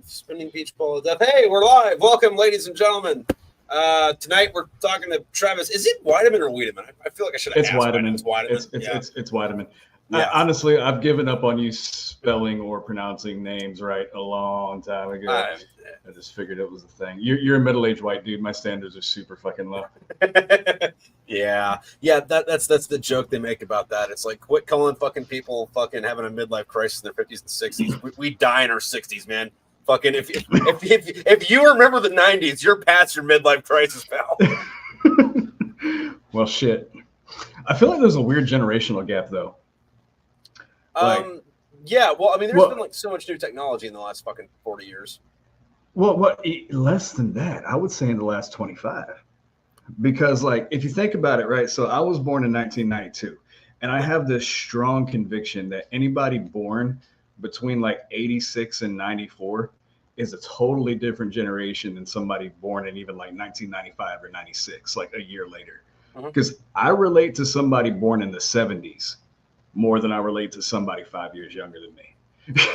Spinning beach ball of death. Hey, we're live. Welcome, ladies and gentlemen. Tonight we're talking to Travis. Is it Weidemann or Weidemann? I feel like I should have asked. Weidemann. It's Weidemann. It's Weidemann. Yeah. Honestly, I've given up on you spelling or pronouncing names right a long time ago. I just figured it was a thing. You're a middle-aged white dude. My standards are super fucking low. Yeah. That's the joke they make about that. It's like, quit calling fucking people fucking having a midlife crisis in their 50s and 60s. We die in our 60s, man. Fucking if you remember the 90s, you're past your midlife crisis, pal. Well, shit. I feel like there's a weird generational gap, though. Yeah. Well, I mean, there's been like so much new technology in the last fucking 40 years. Well, what less than that? I would say in the last 25. Because, like, if you think about it, right? So I was born in 1992, and I have this strong conviction that anybody born between like 86 and 94 is a totally different generation than somebody born in even like 1995 or 96, like a year later. Because I relate to somebody born in the 70s more than I relate to somebody 5 years younger than me.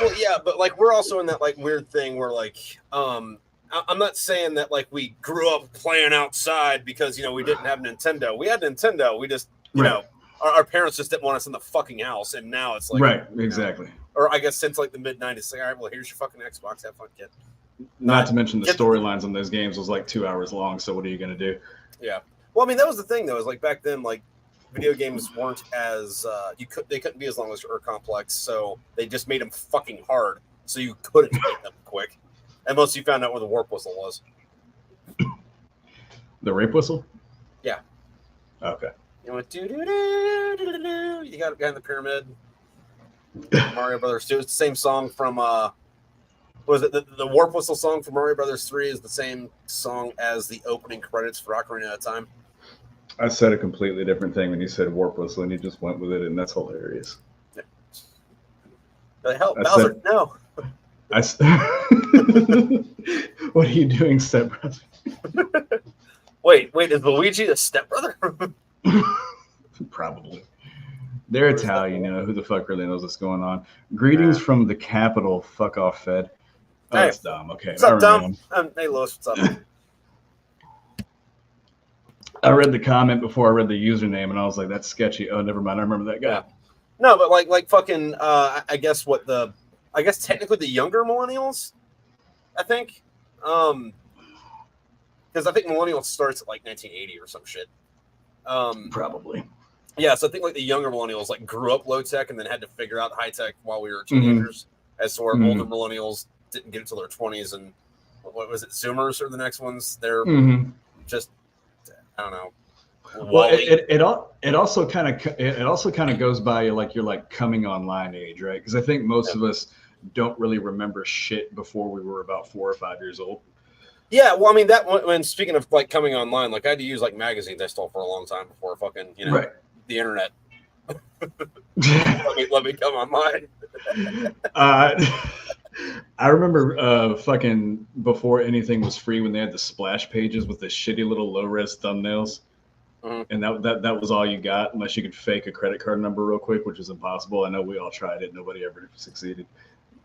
Well, yeah, but like we're also in that like weird thing where like I'm not saying that like we grew up playing outside because we didn't have Nintendo. We had Nintendo. We just you know our parents just didn't want us in the fucking house, and now it's like exactly. Or I guess since like the mid 90s, like, all right, well here's your fucking Xbox, have fun, kid. Not to mention the storylines on those games was like 2 hours long. So what are you gonna do? Yeah. Well, I mean that was the thing though. Is like back then like video games weren't as they couldn't be as long as or complex, so they just made them fucking hard, so you couldn't make them quick, unless you found out where the warp whistle was. The rape whistle? Yeah. Okay. You went you got a guy in the pyramid. Mario Brothers 2. It's the same song from was it the warp whistle song from Mario Brothers 3 is the same song as the opening credits for Ocarina of Time. I said a completely different thing when you said warp whistle, and you just went with it, and that's hilarious. Yeah. The hell, Bowser? No. What are you doing, stepbrother? Wait, is Luigi the stepbrother? Probably. They're Italian, who the fuck really knows what's going on? Greetings from the capital, fuck off, Fed. Oh, hey, that's Dom. Okay. What's up, Dom? Hey, Lois, what's up? I read the comment before I read the username, and I was like, "That's sketchy." Oh, never mind. I remember that guy. Yeah. No, but like fucking. I guess technically the younger millennials. I think, because I think millennials starts at like 1980 or some shit. Probably. Yeah, so I think like the younger millennials like grew up low tech and then had to figure out high tech while we were teenagers. As to our older millennials didn't get until their 20s, and what was it? Zoomers are the next ones. They're just. I don't know. Well, it also kind of goes by like your like coming online age, right? Because I think most of us don't really remember shit before we were about 4 or 5 years old. Yeah, well, I mean that when speaking of like coming online, like I had to use like magazines I stole for a long time before fucking the internet. let me come online. I remember fucking before anything was free when they had the splash pages with the shitty little low-res thumbnails. And that was all you got unless you could fake a credit card number real quick, which is impossible. I know we all tried it. Nobody ever succeeded.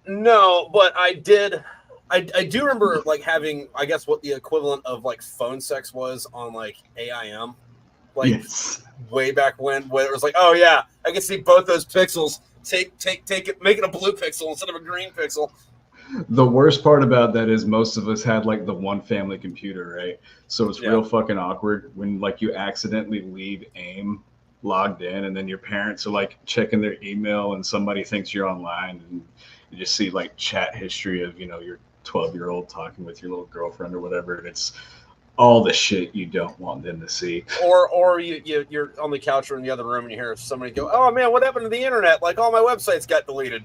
No, but I did. I do remember like having, I guess, what the equivalent of like phone sex was on like AIM. Like way back when it was like, oh yeah, I can see both those pixels. Take it, make it a blue pixel instead of a green pixel. The worst part about that is most of us had like the one family computer, right? So it's real fucking awkward when like you accidentally leave AIM logged in, and then your parents are like checking their email, and somebody thinks you're online, and you just see like chat history of your 12-year-old talking with your little girlfriend or whatever, and it's all the shit you don't want them to see. Or you're on the couch or in the other room and you hear somebody go, "Oh man, what happened to the internet? Like all my websites got deleted."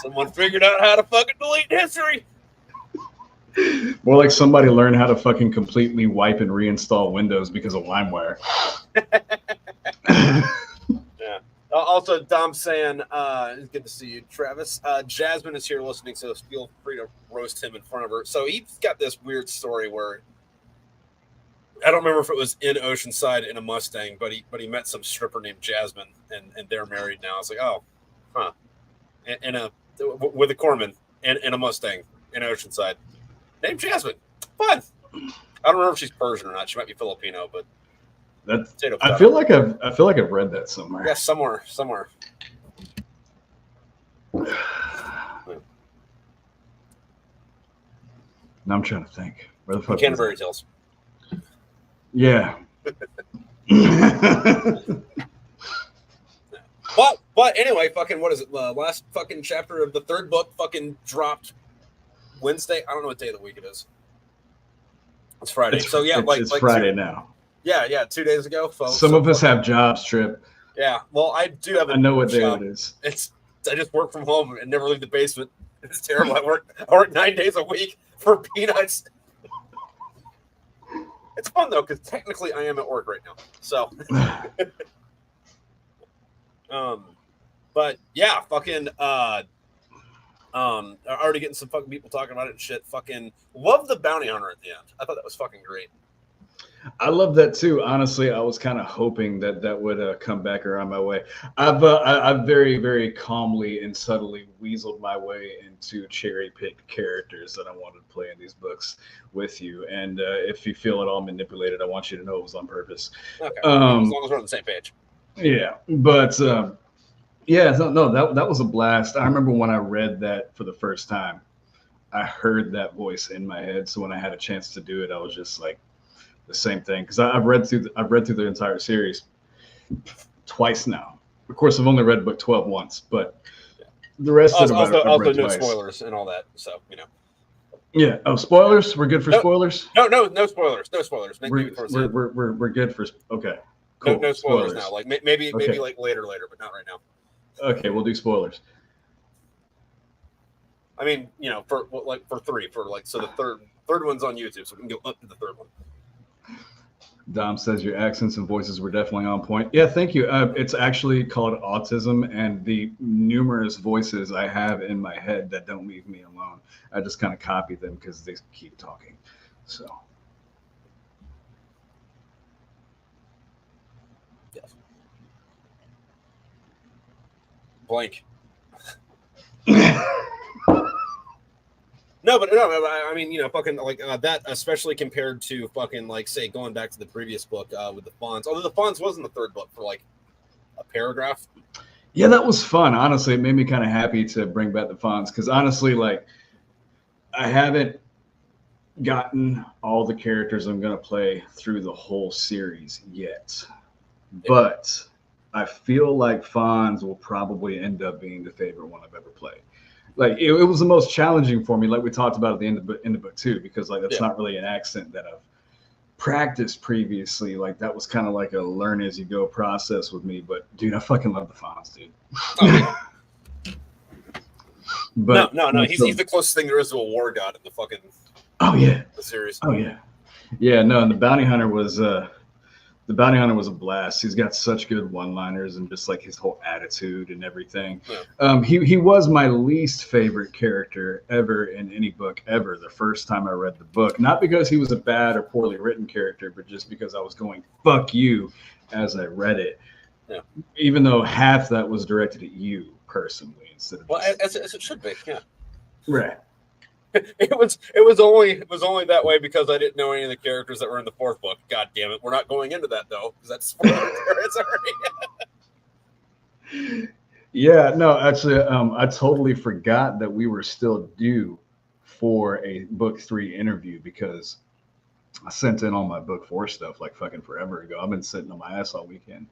Someone figured out how to fucking delete history. More like somebody learned how to fucking completely wipe and reinstall Windows because of LimeWire. Yeah. Also, Dom saying, it's good to see you, Travis. Jasmine is here listening, so feel free to roast him in front of her. So he's got this weird story where I don't remember if it was in Oceanside in a Mustang, but he met some stripper named Jasmine, and they're married now. I was like, oh, huh. And with a Corman. in a Mustang in Oceanside. Named Jasmine. Fun. I don't remember if she's Persian or not. She might be Filipino, but I feel like I've read that somewhere. Yeah, somewhere. Now I'm trying to think. Where the fuck? Canterbury Tales. Yeah. But anyway, fucking what is it? Last fucking chapter of the third book fucking dropped Wednesday. I don't know what day of the week it is. It's Friday. It's Friday now. Yeah, 2 days ago. Some of us have jobs, Trip. Yeah, well, I do have. I know what day it is. I just work from home and never leave the basement. It's terrible. I work 9 days a week for peanuts. It's fun though, because technically I am at work right now. So, but yeah, fucking already getting some fucking people talking about it and shit. Fucking love the bounty hunter at the end. I thought that was fucking great. I love that too. Honestly, I was kind of hoping that would come back around my way. I've very, very calmly and subtly weaseled my way into cherry-picked characters that I wanted to play in these books with you. And if you feel at all manipulated, I want you to know it was on purpose. Okay, as long as we're on the same page. Yeah, but that was a blast. I remember when I read that for the first time, I heard that voice in my head. So when I had a chance to do it, I was just like, the same thing, because I've read through the entire series twice now. Of course, I've only read book 12 once, but the rest of them I've read no twice. Spoilers and all that. So Yeah. Oh, spoilers. We're good for spoilers. No spoilers. No spoilers. We're good for. Okay. Cool. No spoilers now. Like maybe like later, but not right now. Okay, we'll do spoilers. I mean, for three, so the third one's on YouTube, so we can go up to the third one. Dom says your accents and voices were definitely on point. Yeah, thank you. It's actually called autism, and the numerous voices I have in my head that don't leave me alone, I just kind of copy them because they keep talking. So. Yes. Blank. No, I mean, fucking that, especially compared to fucking say going back to the previous book with the Fonz. Although the Fonz was in the third book for a paragraph. Yeah, that was fun. Honestly, it made me kind of happy to bring back the Fonz because honestly, I haven't gotten all the characters I'm gonna play through the whole series yet, but I feel like Fonz will probably end up being the favorite one I've ever played. It was the most challenging for me, like we talked about at the end of book 2, because that's not really an accent that I've practiced previously. That was kind of like a learn as you go process with me. But dude, I fucking love the Fonz, dude. Oh, yeah. But no, he's the closest thing there is to a war god in the fucking the series. Oh yeah. No, and the bounty hunter was a blast. He's got such good one-liners and just his whole attitude and everything. Yeah. He was my least favorite character ever in any book ever the first time I read the book. Not because he was a bad or poorly written character, but just because I was going, fuck you, as I read it. Yeah. Even though half that was directed at you personally instead of as it should be, yeah. Right. It was only that way because I didn't know any of the characters that were in the fourth book. God damn it, we're not going into that though because that's sorry. Yeah, no, actually, I totally forgot that we were still due for a book 3 interview because I sent in all my book 4 stuff fucking forever ago. I've been sitting on my ass all weekend.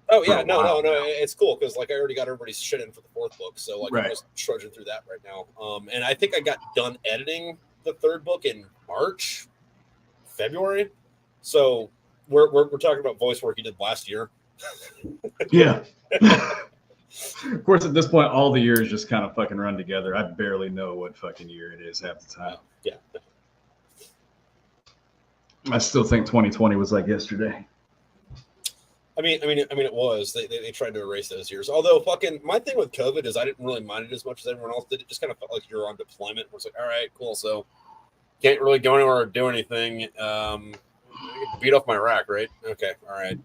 Oh yeah, no, it's cool because I already got everybody's shit in for the fourth book, so right. I'm just trudging through that right now. And I think I got done editing the third book in February. So we're talking about voice work you did last year. Yeah. Of course, at this point, all the years just kind of fucking run together. I barely know what fucking year it is half the time. Yeah. I still think 2020 was like yesterday. I mean, it was. They tried to erase those years. Although, fucking, my thing with COVID is I didn't really mind it as much as everyone else did. It just kind of felt like you're on deployment. It's all right, cool. So, can't really go anywhere or do anything. Beat off my rack, right? Okay, all right.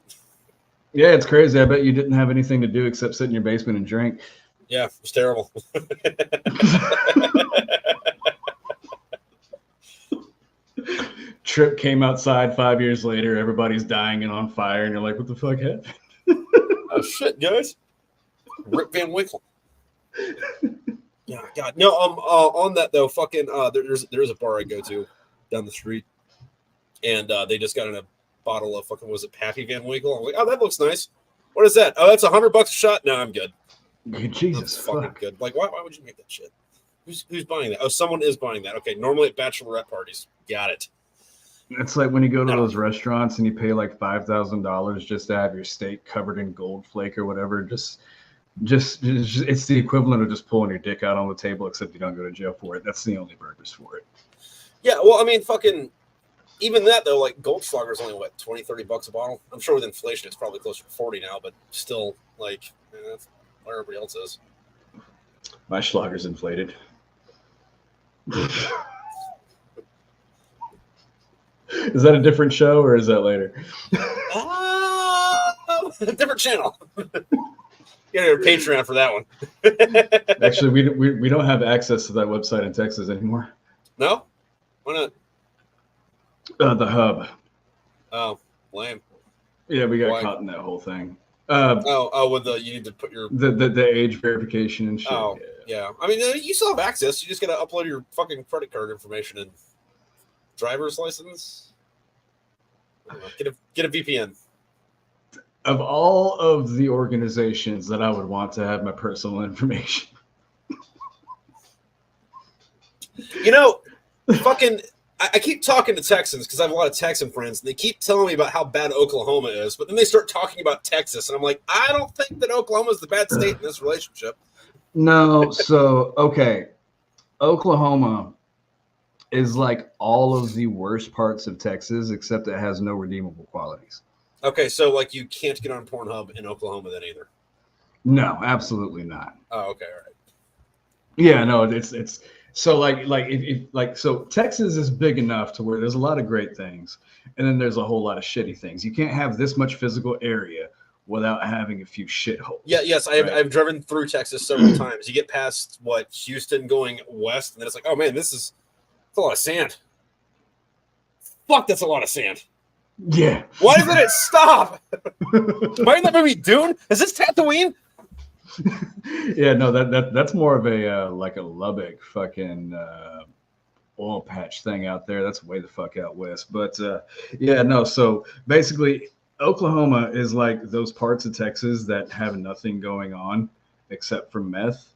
Yeah, it's crazy. I bet you didn't have anything to do except sit in your basement and drink. Yeah, it was terrible. Trip came outside 5 years later. Everybody's dying and on fire, and you're like, "What the fuck happened?" Oh shit, guys! Rip Van Winkle. Yeah, God, no. On that though, fucking, there's a bar I go to down the street, and they just got in a bottle of fucking, was it Pappy Van Winkle? I'm like, oh, that looks nice. What is that? Oh, that's $100 a shot. No, I'm good. Jesus, I'm fucking good. Like, why would you make that shit? Who's buying that? Oh, someone is buying that. Okay, normally at bachelorette parties. Got it. It's like when you go to those restaurants and you pay like $5,000 just to have your steak covered in gold flake or whatever. Just it's the equivalent of just pulling your dick out on the table, except you don't go to jail for it. That's the only purpose for it. Yeah, well, I mean, fucking, even that though, like Goldschlager is only what, $20-$30 a bottle. I'm sure with inflation it's probably closer to 40 now, but still, like, that's what everybody else is. My Schlager's inflated. Is that a different show or is that later? Different channel. You gotta go to Patreon for that one. Actually, we don't have access to that website in Texas anymore. No? Why not? The hub. Oh, lame. Yeah, we got caught in that whole thing. With you need to put your the age verification and shit. Oh, yeah. I mean, you still have access. You just gotta upload your fucking credit card information and driver's license. I don't know. Get a VPN. Of all of the organizations that I would want to have my personal information, you know, fucking, I keep talking to Texans because I have a lot of Texan friends, and they keep telling me about how bad Oklahoma is, but then they start talking about Texas, and I'm like, I don't think that Oklahoma is the bad state in this relationship. No, so, okay. Oklahoma is like all of the worst parts of Texas, except it has no redeemable qualities. Okay, so like you can't get on Pornhub in Oklahoma then either? No, absolutely not. Oh, okay, all right. Yeah, no, it's so so Texas is big enough to where there's a lot of great things, and then there's a whole lot of shitty things. You can't have this much physical area without having a few shitholes. Yeah, yes, I've driven through Texas several times. You get past Houston going west, and then it's like, oh man, it's a lot of sand. Fuck, that's a lot of sand. Yeah. Why doesn't it stop? Am I in that movie Dune? Is this Tatooine? Yeah, no, that's more of a like a Lubbock fucking oil patch thing out there. That's way the fuck out west. But yeah, no. So basically, Oklahoma is like those parts of Texas that have nothing going on except for meth.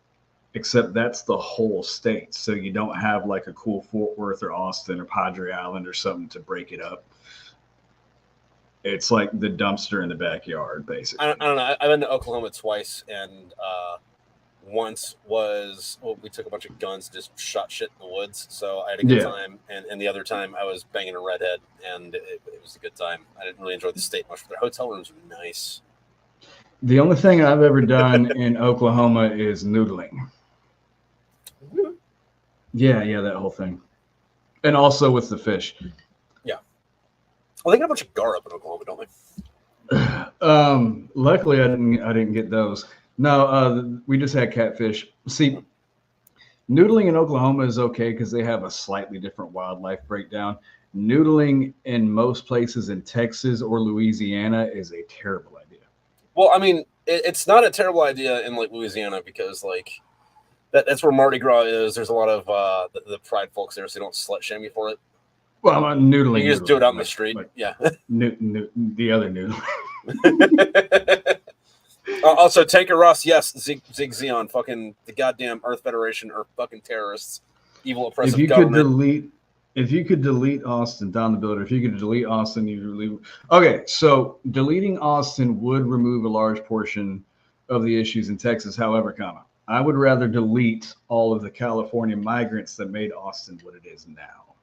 Except that's the whole state. So you don't have like a cool Fort Worth or Austin or Padre Island or something to break it up. It's like the dumpster in the backyard, basically. I don't know. I've been to Oklahoma twice, and once we took a bunch of guns and just shot shit in the woods. So I had a good time. And the other time I was banging a redhead, and it was a good time. I didn't really enjoy the state much, but their hotel rooms were nice. The only thing I've ever done in Oklahoma is noodling. Yeah, that whole thing. And also with the fish. Yeah. Well, they got a bunch of gar up in Oklahoma, don't they? Luckily I didn't get those. No, we just had catfish. See, noodling in Oklahoma is okay because they have a slightly different wildlife breakdown. Noodling in most places in Texas or Louisiana is a terrible idea. Well, I mean, it's not a terrible idea in like Louisiana because like that's where Mardi Gras is. There's a lot of the pride folks there, so they don't slut shame you for it. Well, I'm noodling. You just do it out in the street. Yeah. The other noodling. Also, Tanker Ross, yes. Zig Zion, fucking the goddamn Earth Federation are fucking terrorists. Evil, oppressive government. If you could delete Austin, Don the Builder, if you could delete Austin, you delete. Okay, so deleting Austin would remove a large portion of the issues in Texas. However, I would rather delete all of the California migrants that made Austin what it is now.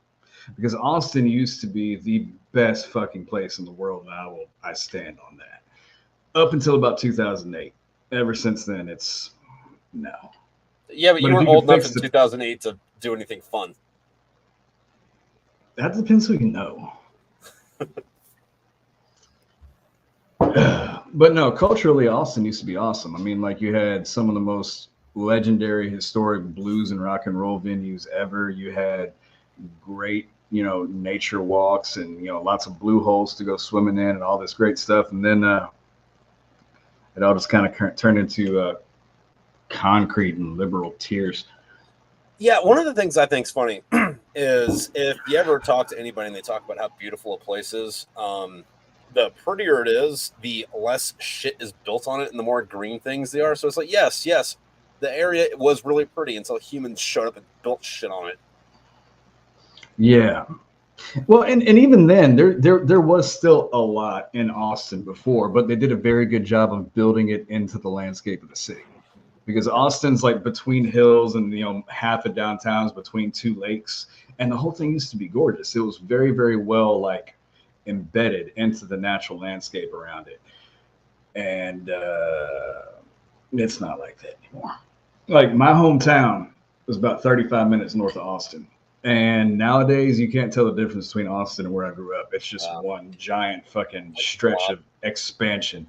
Because Austin used to be the best fucking place in the world, and I stand on that. Up until about 2008. Ever since then, it's no. Yeah, but you weren't old enough in 2008 to do anything fun. That depends who you know. But no, culturally, Austin used to be awesome. I mean, like you had some of the most legendary historic blues and rock and roll venues ever. You had great, nature walks and, lots of blue holes to go swimming in and all this great stuff. And then it all just kind of turned into concrete and liberal tears. Yeah, one of the things I think is funny is if you ever talk to anybody and they talk about how beautiful a place is, the prettier it is, the less shit is built on it and the more green things they are. So it's like, yes, the area was really pretty until humans showed up and built shit on it. Yeah. Well, and even then, there was still a lot in Austin before, but they did a very good job of building it into the landscape of the city. Because Austin's like between hills and, half of downtown's between two lakes. And the whole thing used to be gorgeous. It was very, very well like embedded into the natural landscape around it. And it's not like that anymore. Like my hometown was about 35 minutes north of Austin. And nowadays you can't tell the difference between Austin and where I grew up. It's just one giant fucking stretch of expansion.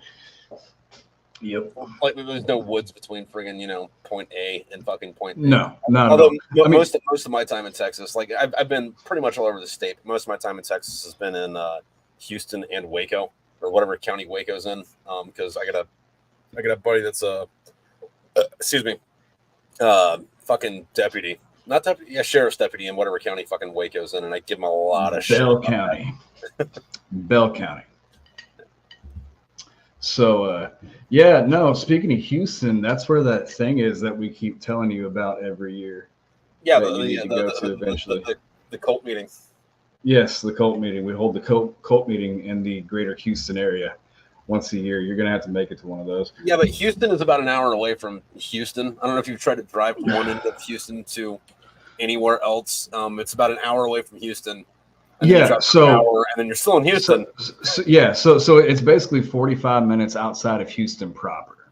Yep. Like there's no woods between friggin', point A and fucking point B. No, not Although at all. most of my time in Texas, like I've been pretty much all over the state. But most of my time in Texas has been in Houston and Waco, or whatever county Waco's in. Because I got a buddy that's fucking deputy, not deputy, sheriff's deputy in whatever county fucking Waco's in, and I give him a lot of shit. Bell County. Bell County. So, speaking of Houston, that's where that thing is that we keep telling you about every year. Yeah, the cult meeting. Yes, the cult meeting. We hold the cult meeting in the greater Houston area once a year. You're going to have to make it to one of those. Yeah, but Houston is about an hour away from Houston. I don't know if you've tried to drive from one end of Houston to anywhere else. It's about an hour away from Houston. And yeah, so and then you're still in Houston. So it's basically 45 minutes outside of Houston proper.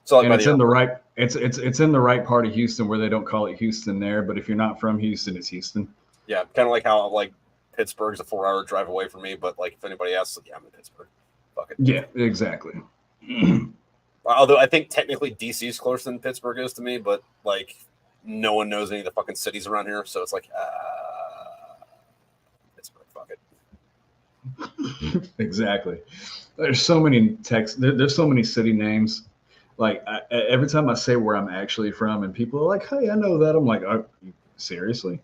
So like, and it's in the right it's in the right part of Houston where they don't call it Houston there, but if you're not from Houston, it's Houston. Yeah, kind of like how like Pittsburgh's a 4-hour drive away from me, but like if anybody asks, yeah, I'm in Pittsburgh. Fuck it. Yeah, exactly. Although I think technically DC's closer than Pittsburgh is to me, but like no one knows any of the fucking cities around here, so it's like Exactly. There's so many there's so many city names. Like every time I say where I'm actually from and people are like, hey, I know that, I'm like, oh, seriously?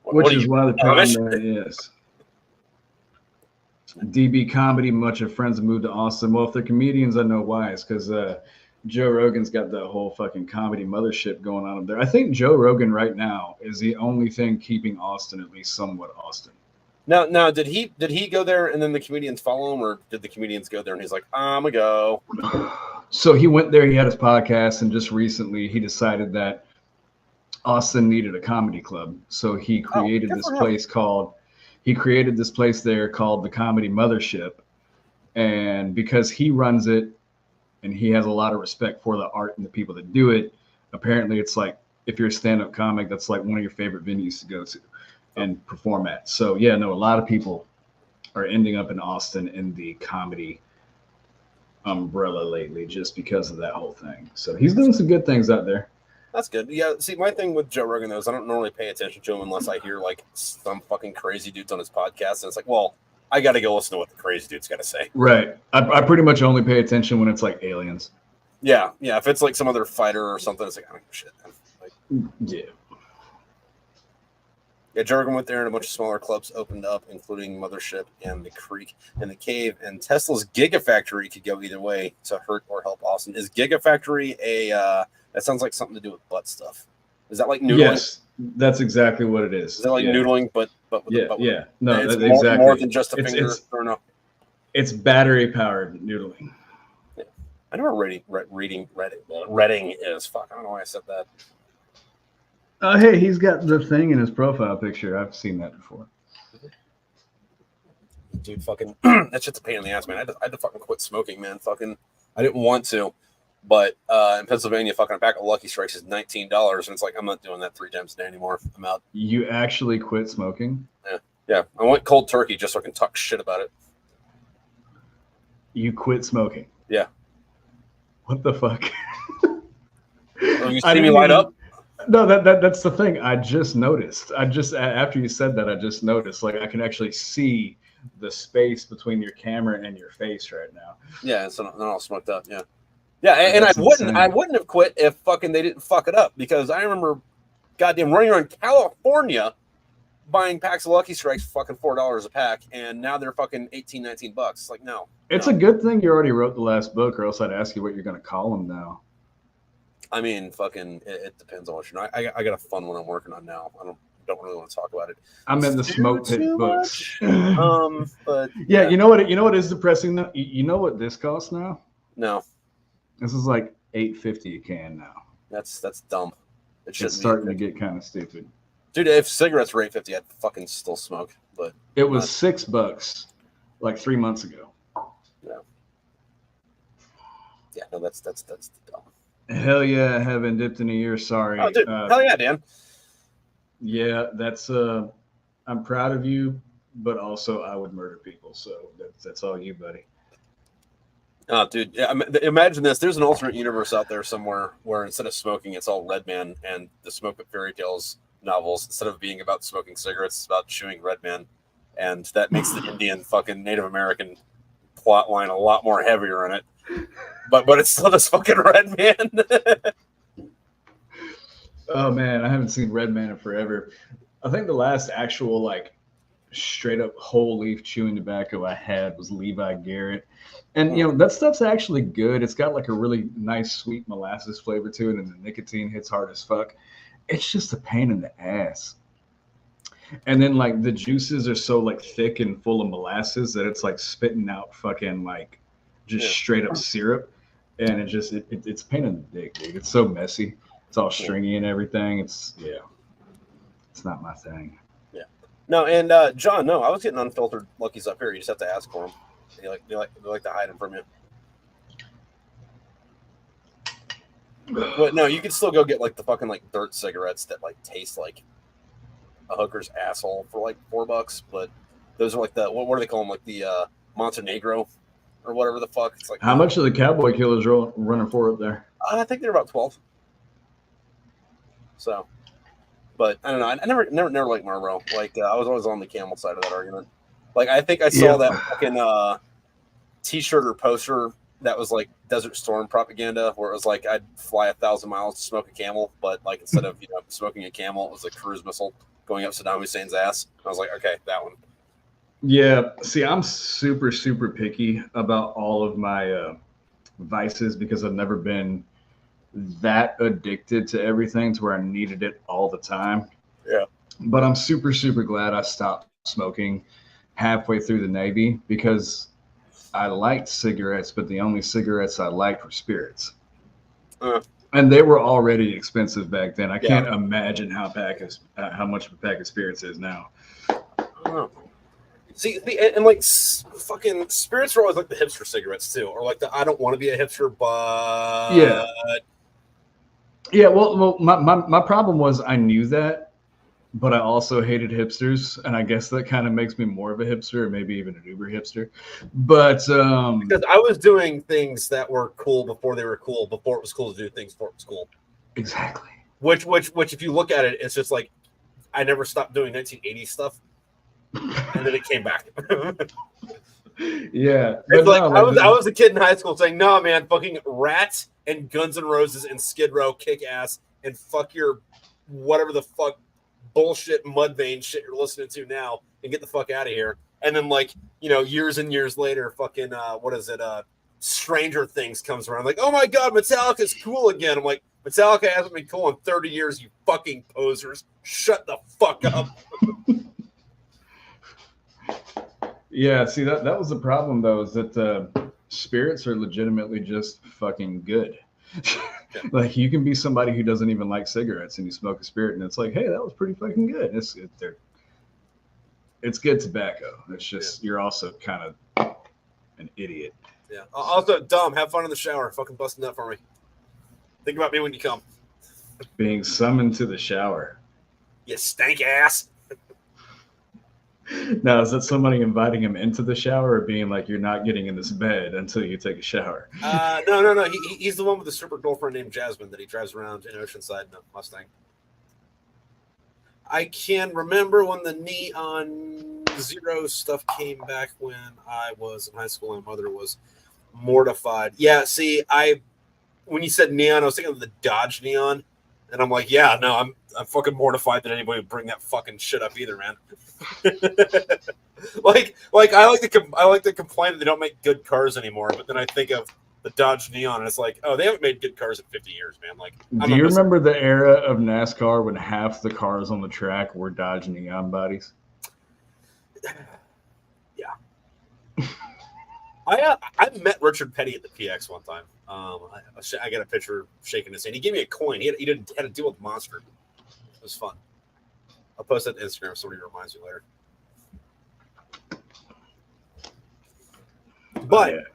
Which is why the problem there is. DB comedy, much of friends have moved to Austin. Well, if they're comedians, I know why. It's because Joe Rogan's got that whole fucking comedy mothership going on up there. I think Joe Rogan right now is the only thing keeping Austin at least somewhat Austin. Now, did he go there and then the comedians follow him, or did the comedians go there and he's like, I'm gonna go? So he went there. He had his podcast, and just recently he decided that Austin needed a comedy club. So he created this place there called the Comedy Mothership, and because he runs it. And he has a lot of respect for the art and the people that do it. Apparently, it's like if you're a stand-up comic, that's like one of your favorite venues to go to and perform at. So, yeah, no, a lot of people are ending up in Austin in the comedy umbrella lately just because of that whole thing. So he's doing some good things out there. That's good. Yeah, see, my thing with Joe Rogan, though, is I don't normally pay attention to him unless I hear, like, some fucking crazy dudes on his podcast. And it's like, well, I got to go listen to what the crazy dude's got to say. Right. I pretty much only pay attention when it's like aliens. Yeah. If it's like some other fighter or something, it's like, I don't give a shit. Like, yeah. Joe Rogan went there and a bunch of smaller clubs opened up, including Mothership and the Creek and the Cave. And Tesla's Gigafactory could go either way to hurt or help Austin. Is Gigafactory that sounds like something to do with butt stuff? Is that like noodling? Yes, that's exactly what it is. Is that like noodling, but with no, it's exactly more than just a finger. Or no? It's battery powered noodling. Yeah. I know where Reading is. Fuck, I don't know why I said that. Oh, hey, he's got the thing in his profile picture. I've seen that before. Dude, fucking, that shit's a pain in the ass, man. I had to fucking quit smoking, man. Fucking, I didn't want to. But in Pennsylvania, fucking a pack of Lucky Strikes is $19, and it's like I'm not doing that 3 times a day anymore. I'm out. You actually quit smoking? Yeah. I went cold turkey just so I can talk shit about it. You quit smoking? Yeah. What the fuck? Oh, you see me light up? No, that's the thing. I just noticed. After you said that, I just noticed. Like I can actually see the space between your camera and your face right now. Yeah, so they're all smoked up. Yeah, yeah, and I wouldn't have quit if fucking they didn't fuck it up, because I remember, goddamn, running around California buying packs of Lucky Strikes for fucking $4 a pack, and now they're fucking $18-19. It's like, no. It's a good thing you already wrote the last book, or else I'd ask you what you're going to call them now. I mean, fucking, it depends on what you're. I got a fun one I'm working on now. I don't really want to talk about it. I'm in the Smokepit books. But yeah, you know what is depressing though? You know what this costs now? No. This is like $8.50 a can now. That's dumb. It's starting to get kind of stupid. Dude, if cigarettes were $8.50, I'd fucking still smoke. But it was $6 like 3 months ago. Yeah. Yeah, no, that's dumb. Hell yeah, I haven't dipped in a year. Sorry. Oh, dude, hell yeah, Dan. Yeah, that's I'm proud of you, but also I would murder people. So that's all you, buddy. Oh, dude, yeah, imagine this. There's an alternate universe out there somewhere where instead of smoking, it's all Redman, and the Smokepit Fairytales novels, instead of being about smoking cigarettes, it's about chewing Redman, and that makes the Indian fucking Native American plot line a lot more heavier in it. But it's still this fucking Redman. Oh man, I haven't seen Redman in forever. I think the last actual like straight up whole leaf chewing tobacco I had was Levi Garrett. And you know, that stuff's actually good. It's got like a really nice sweet molasses flavor to it, and the nicotine hits hard as fuck. It's just a pain in the ass. And then like the juices are so like thick and full of molasses that it's like spitting out fucking like just straight up syrup. And it's a pain in the dick, dude. It's so messy. It's all stringy and everything. It's not my thing. Yeah. No, and John, no, I was getting unfiltered Luckies up here. You just have to ask for them. They like to hide them from you. But no, you can still go get like the fucking like dirt cigarettes that like taste like a hooker's asshole for like $4. But those are like the what do they call them? Like the Montenegro or whatever the fuck. It's like, how much are the Cowboy Killers running for up there? I think they're about 12. So, but I don't know. I never liked Marlboro. Like I was always on the Camel side of that argument. Like I think I saw that fucking T-shirt or poster that was like Desert Storm propaganda, where it was like I'd fly 1,000 miles to smoke a Camel, but like instead of smoking a Camel, it was a cruise missile going up Saddam Hussein's ass. I was like, okay, that one. Yeah, see, I'm super super picky about all of my vices because I've never been that addicted to everything to where I needed it all the time. Yeah. But I'm super super glad I stopped smoking halfway through the Navy because I liked cigarettes, but the only cigarettes I liked were spirits. And they were already expensive back then. I can't imagine how much a pack of spirits is now. See, and like fucking spirits are always like the hipster cigarettes too, or like the I don't want to be a hipster, but yeah. Well, my problem was I knew that, but I also hated hipsters, and I guess that kind of makes me more of a hipster, or maybe even an Uber hipster. But because I was doing things that were cool before they were cool, before it was cool to do things before it was cool. Exactly. Which, if you look at it, it's just like I never stopped doing 1980s stuff, and then it came back. Yeah, it's like I was a kid in high school saying, "No, man, fucking Rats and Guns N' Roses and Skid Row kick ass, and fuck your whatever the fuck bullshit Mudvayne shit you're listening to now, and get the fuck out of here." And then like years and years later, fucking Stranger Things comes around, like, oh my god, Metallica's cool again. I'm like, Metallica hasn't been cool in 30 years, you fucking posers. Shut the fuck up. Yeah, see that was the problem though, is that spirits are legitimately just fucking good. Like you can be somebody who doesn't even like cigarettes and you smoke a spirit and it's like, hey, that was pretty fucking good. It's good tobacco. It's just you're also kind of an idiot. Yeah. Also, Dom, have fun in the shower. Fucking busting that for me. Think about me when you come. Being summoned to the shower. You stank ass. Now, is that somebody inviting him into the shower or being like, you're not getting in this bed until you take a shower? No. He's the one with the super girlfriend named Jasmine that he drives around in Oceanside in a Mustang. I can remember when the Neon Zero stuff came back when I was in high school and my mother was mortified. Yeah, see, when you said Neon, I was thinking of the Dodge Neon. And I'm like, yeah, no, I'm fucking mortified that anybody would bring that fucking shit up either, man. like I like to complain that they don't make good cars anymore, but then I think of the Dodge Neon, and it's like, oh, they haven't made good cars in 50 years, man. Like, do you remember the era of NASCAR when half the cars on the track were Dodge Neon bodies? Yeah. I met Richard Petty at the PX one time. I got a picture shaking his hand. He gave me a coin. He had to deal with Monster. It was fun. I'll post that to Instagram if somebody reminds me later.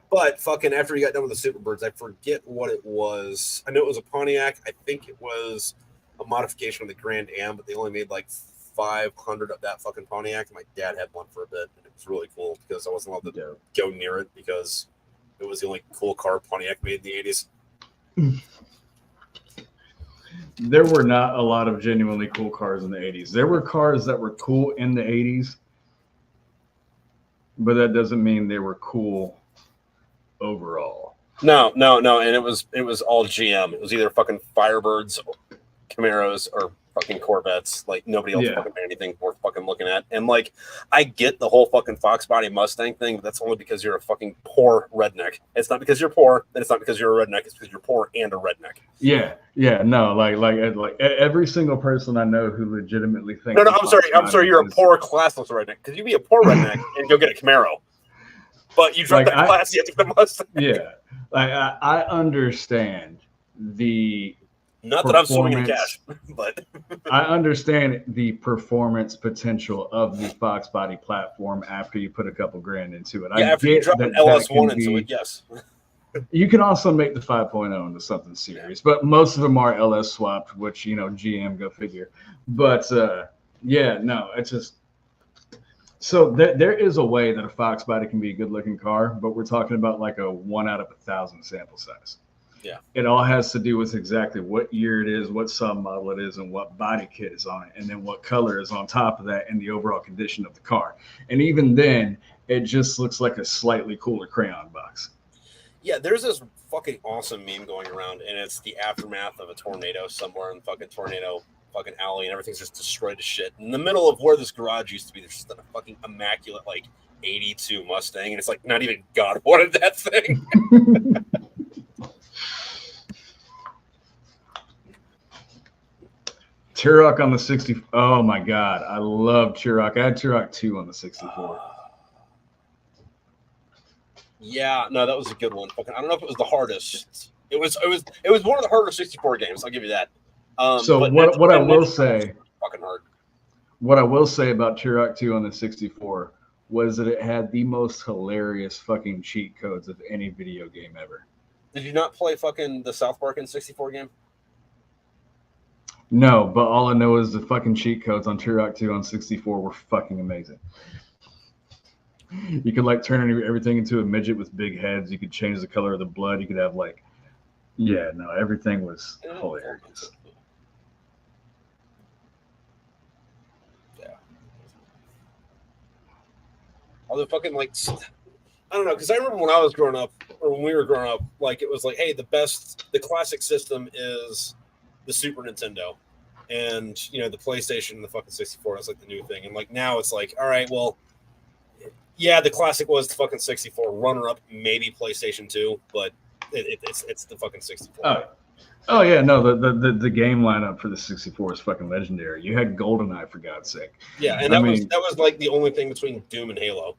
But fucking after he got done with the Superbirds, I forget what it was. I know it was a Pontiac. I think it was a modification of the Grand Am, but they only made like 500 of that fucking Pontiac. My dad had one for a bit, and it was really cool because I wasn't allowed to go near it because it was the only cool car Pontiac made in the 80s. There were not a lot of genuinely cool cars in the 80s. There were cars that were cool in the 80s, but that doesn't mean they were cool overall. No, and it was all GM. It was either fucking Firebirds, Camaros, or fucking Corvettes. Like, nobody else fucking made anything worth fucking looking at. And like, I get the whole fucking Fox body Mustang thing, but that's only because you're a fucking poor redneck. It's not because you're poor, and it's not because you're a redneck. It's because you're poor and a redneck. Yeah, no, like every single person I know who legitimately thinks. No, I'm sorry. You're a poor classless redneck because you be a poor redneck and go get a Camaro, but you drive that class, you have to get a Mustang. Yeah, like I understand the. Not that I'm swimming in cash, but I understand the performance potential of the Fox body platform after you put a couple grand into it. After you drop an LS1 into it, yes. You can also make the 5.0 into something serious, but most of them are LS swapped, which, GM, go figure. But it's just so there is a way that a Fox body can be a good looking car, but we're talking about like a 1 out of 1,000 sample size. Yeah, it all has to do with exactly what year it is, what submodel it is, and what body kit is on it, and then what color is on top of that, and the overall condition of the car. And even then, it just looks like a slightly cooler crayon box. Yeah, there's this fucking awesome meme going around, and it's the aftermath of a tornado somewhere in the fucking tornado fucking alley, and everything's just destroyed to shit. In the middle of where this garage used to be, there's just a fucking immaculate like 82 Mustang, and it's like not even God wanted that thing. Turok on the 60. Oh my God, I love Turok. I had Turok 2 on the 64. Yeah, no, that was a good one. I don't know if it was the hardest. It was one of the harder 64 games. I'll give you that. So what I will say, fucking hard. What I will say about Turok 2 on the 64 was that it had the most hilarious fucking cheat codes of any video game ever. Did you not play fucking the South Park in 64 game? No, but all I know is the fucking cheat codes on Turok 2 on 64 were fucking amazing. You could like turn everything into a midget with big heads. You could change the color of the blood. You could have like, everything was hilarious. Yeah. Although fucking like, I don't know, because I remember when I was growing up, or when we were growing up, like it was like, hey, the classic system is the Super Nintendo, and the PlayStation and the fucking 64 is like the new thing. And like now it's like, all right, well, yeah, the classic was the fucking 64. Runner up, maybe PlayStation 2, but it's the fucking 64. Oh yeah, no, the game lineup for the 64 is fucking legendary. You had GoldenEye, for God's sake. Yeah, and that was like the only thing between Doom and Halo.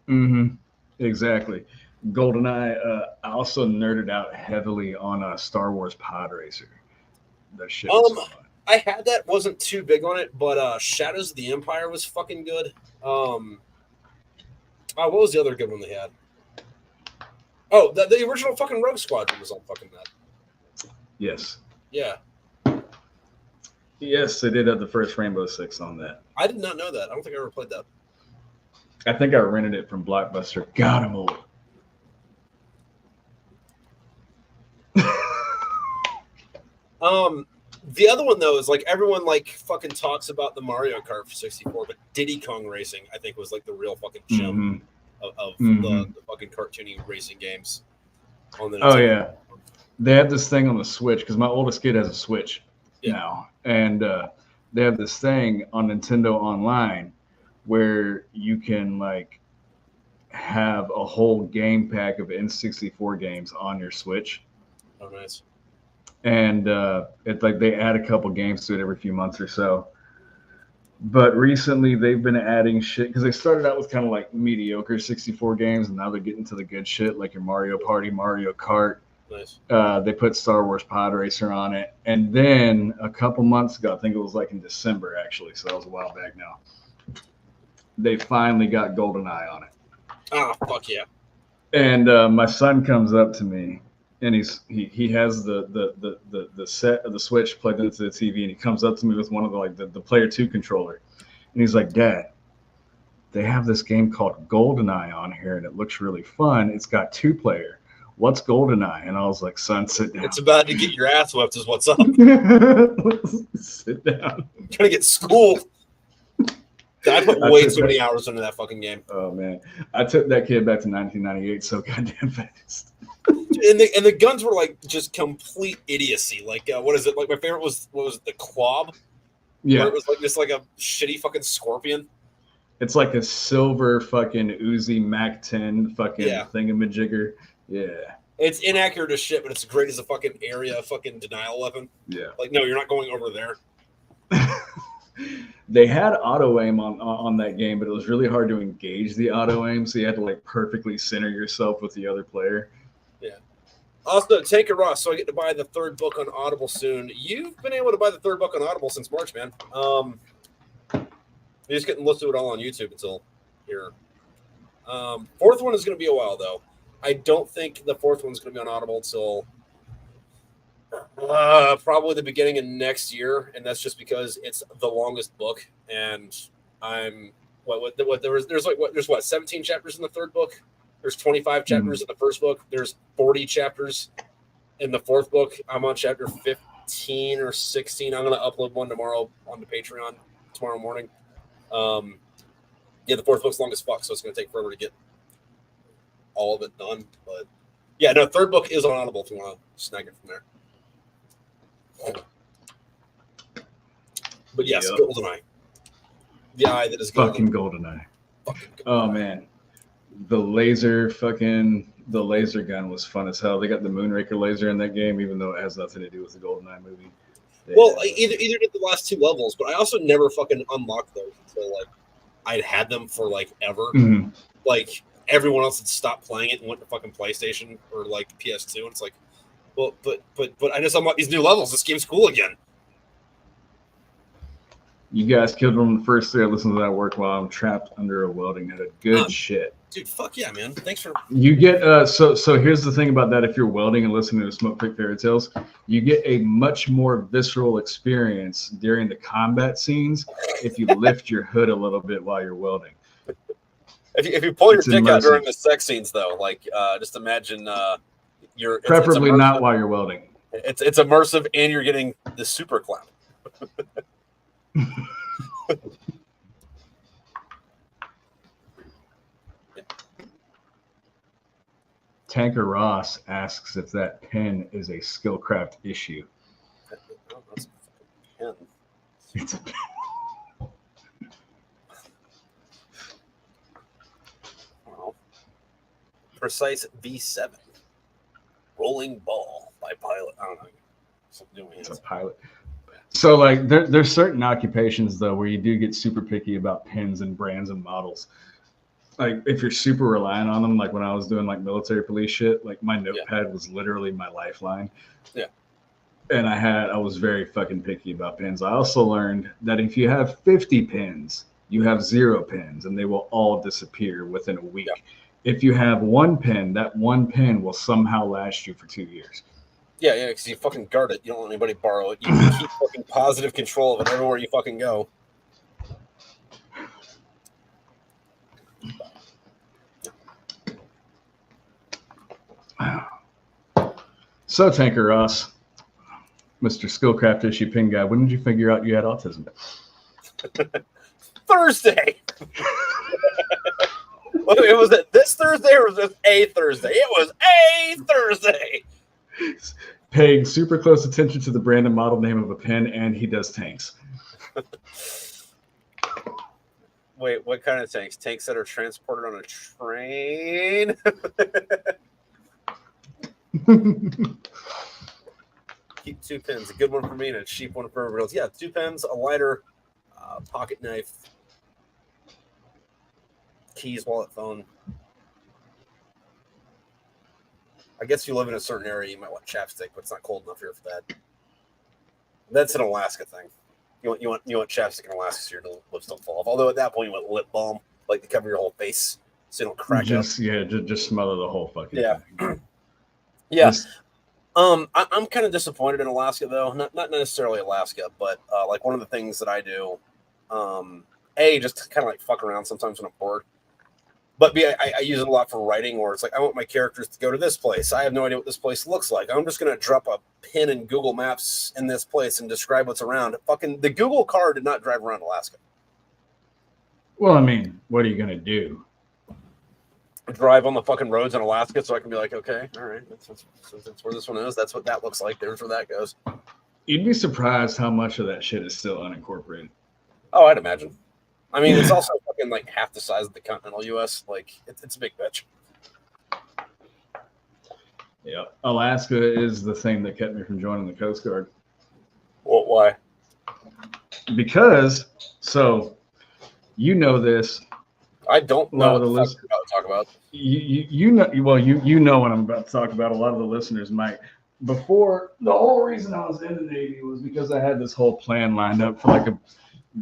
Mm-hmm. Exactly. GoldenEye. I also nerded out heavily on Star Wars Pod Racer. That shit was fun. I had that, wasn't too big on it, but Shadows of the Empire was fucking good. What was the other good one they had? Oh, the original fucking Rogue Squadron was on fucking that. Yes. Yeah. Yes, they did have the first Rainbow Six on that. I did not know that. I don't think I ever played that. I think I rented it from Blockbuster. God, I'm old. The other one though is like everyone like fucking talks about the Mario Kart for 64, but Diddy Kong Racing I think was like the real fucking gem of the fucking cartoony racing games on the Nintendo. Oh yeah, they have this thing on the Switch because my oldest kid has a Switch now, and they have this thing on Nintendo Online where you can like have a whole game pack of N64 games on your Switch. Oh, nice. And it's like they add a couple games to it every few months or so. But recently they've been adding shit because they started out with kind of like mediocre 64 games, and now they're getting to the good shit like your Mario Party, Mario Kart. Nice. They put Star Wars Pod Racer on it, and then a couple months ago, I think it was like in December actually, so that was a while back now. They finally got GoldenEye on it. Ah, fuck yeah! And my son comes up to me. And he has the set of the Switch plugged into the TV, and he comes up to me with one of the Player 2 controller, and he's like, "Dad, they have this game called GoldenEye on here, and it looks really fun. It's got 2-player. What's GoldenEye?" And I was like, "Son, sit down. It's about to get your ass whipped, is what's up. Sit down. You're gonna get schooled." I put way too many hours into that fucking game. Oh man, I took that kid back to 1998 so goddamn fast. And the guns were like just complete idiocy. Like what is it? Like my favorite was the Clob. Yeah, where it was like just like a shitty fucking scorpion. It's like a silver fucking Uzi Mac 10 fucking thingamajigger. Yeah. It's inaccurate as shit, but it's great as a fucking area fucking denial weapon. Yeah. Like no, you're not going over there. They had auto aim on that game, but it was really hard to engage the auto aim, so you had to like perfectly center yourself with the other player. Yeah. Also, Tanker Ross, so I get to buy the 3rd book on Audible soon. You've been able to buy the 3rd book on Audible since March, man. You just couldn't listen to it all on YouTube until here. 4th one is going to be a while, though. I don't think the 4th one's going to be on Audible until probably the beginning of next year, and that's just because it's the longest book, and I'm there's 17 chapters in the 3rd book. There's 25 chapters in the 1st book. There's 40 chapters in the 4th book. I'm on chapter 15 or 16. I'm going to upload one tomorrow onto Patreon tomorrow morning. The 4th book's long as fuck, so it's going to take forever to get all of it done. But yeah, no, 3rd book is on Audible if you want to snag it from there. But yes, GoldenEye. The eye that is fucking GoldenEye. Oh man. The laser gun was fun as hell. They got the Moonraker laser in that game, even though it has nothing to do with the GoldenEye movie. Either did the last 2 levels, but I also never fucking unlocked those until like I'd had them for like ever. Mm-hmm. Like everyone else had stopped playing it and went to fucking PlayStation or like PS2, and it's like, well, but I just unlocked these new levels. This game's cool again. You guys killed them the first 3. I listened to that work while I'm trapped under a welding head. Good shit. Dude, fuck yeah, man. Thanks for... You get... So here's the thing about that. If you're welding and listening to Smokepit Fairytales, you get a much more visceral experience during the combat scenes if you lift your hood a little bit while you're welding. If you pull your dick out during the sex scenes, though, like, just imagine you're... Preferably not while you're welding. It's immersive, and you're getting the super clap. Tanker Ross asks if that pen is a Skillcraft issue. Oh, that's a pen. It's a pen. Well, Precise V7. Rolling Ball by Pilot. I don't know. It's a Pilot. So, like, there's certain occupations, though, where you do get super picky about pens and brands and models. Like, if you're super reliant on them, like when I was doing, like, military police shit, like, my notepad was literally my lifeline. Yeah. And I was very fucking picky about pens. I also learned that if you have 50 pens, you have 0 pens, and they will all disappear within a week. Yeah. If you have 1 pen, that 1 pen will somehow last you for 2 years. Yeah, because you fucking guard it. You don't let anybody borrow it. You keep fucking positive control of it everywhere you fucking go. So, Tanker Ross, Mr. Skillcraft issue pin guy, when did you figure out you had autism? Thursday. It was this Thursday or was it a Thursday? It was a Thursday. Paying super close attention to the brand and model name of a pen, and he does tanks. Wait, what kind of tanks? Tanks that are transported on a train? Keep 2 pens. A good one for me and a cheap one for everybody else. Yeah, 2 pens, a lighter, pocket knife, keys, wallet, phone. I guess if you live in a certain area, you might want chapstick, but it's not cold enough here for that. That's an Alaska thing. You want chapstick in Alaska so your lips don't fall off. Although at that point you want lip balm, like to cover your whole face so you don't crack up. Yeah, just smother the whole fucking thing. Yeah. I'm kind of disappointed in Alaska though. Not necessarily Alaska, but like one of the things that I do, just to kind of like fuck around sometimes when I'm bored. But B, I use it a lot for writing, where it's like, I want my characters to go to this place. I have no idea what this place looks like. I'm just going to drop a pin in Google Maps in this place and describe what's around. Fucking the Google car did not drive around Alaska. Well, I mean, what are you going to do? Drive on the fucking roads in Alaska so I can be like, okay, all right, that's where this one is. That's what that looks like. There's where that goes. You'd be surprised how much of that shit is still unincorporated. Oh, I'd imagine. I mean, it's also fucking like half the size of the continental U.S. Like, it's a big bitch. Yeah, Alaska is the thing that kept me from joining the Coast Guard. Well, why? Because, so, you know this. I don't know what the fuck you're about to talk about. You know, well, you know what I'm about to talk about. A lot of the listeners might. Before, the whole reason I was in the Navy was because I had this whole plan lined up for like a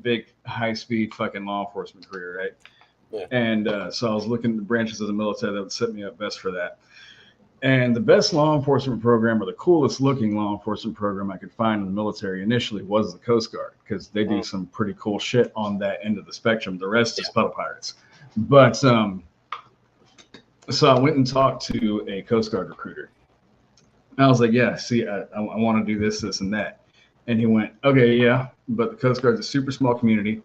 big high-speed fucking law enforcement career, right? Yeah. And so I was looking at the branches of the military that would set me up best for that. And the best law enforcement program, or the coolest looking law enforcement program I could find in the military initially, was the Coast Guard, because they do some pretty cool shit on that end of the spectrum. The rest is puddle pirates. But so I went and talked to a Coast Guard recruiter. And I was like, yeah, see, I want to do this, this, and that. And he went, okay, yeah, but the Coast Guard's a super small community.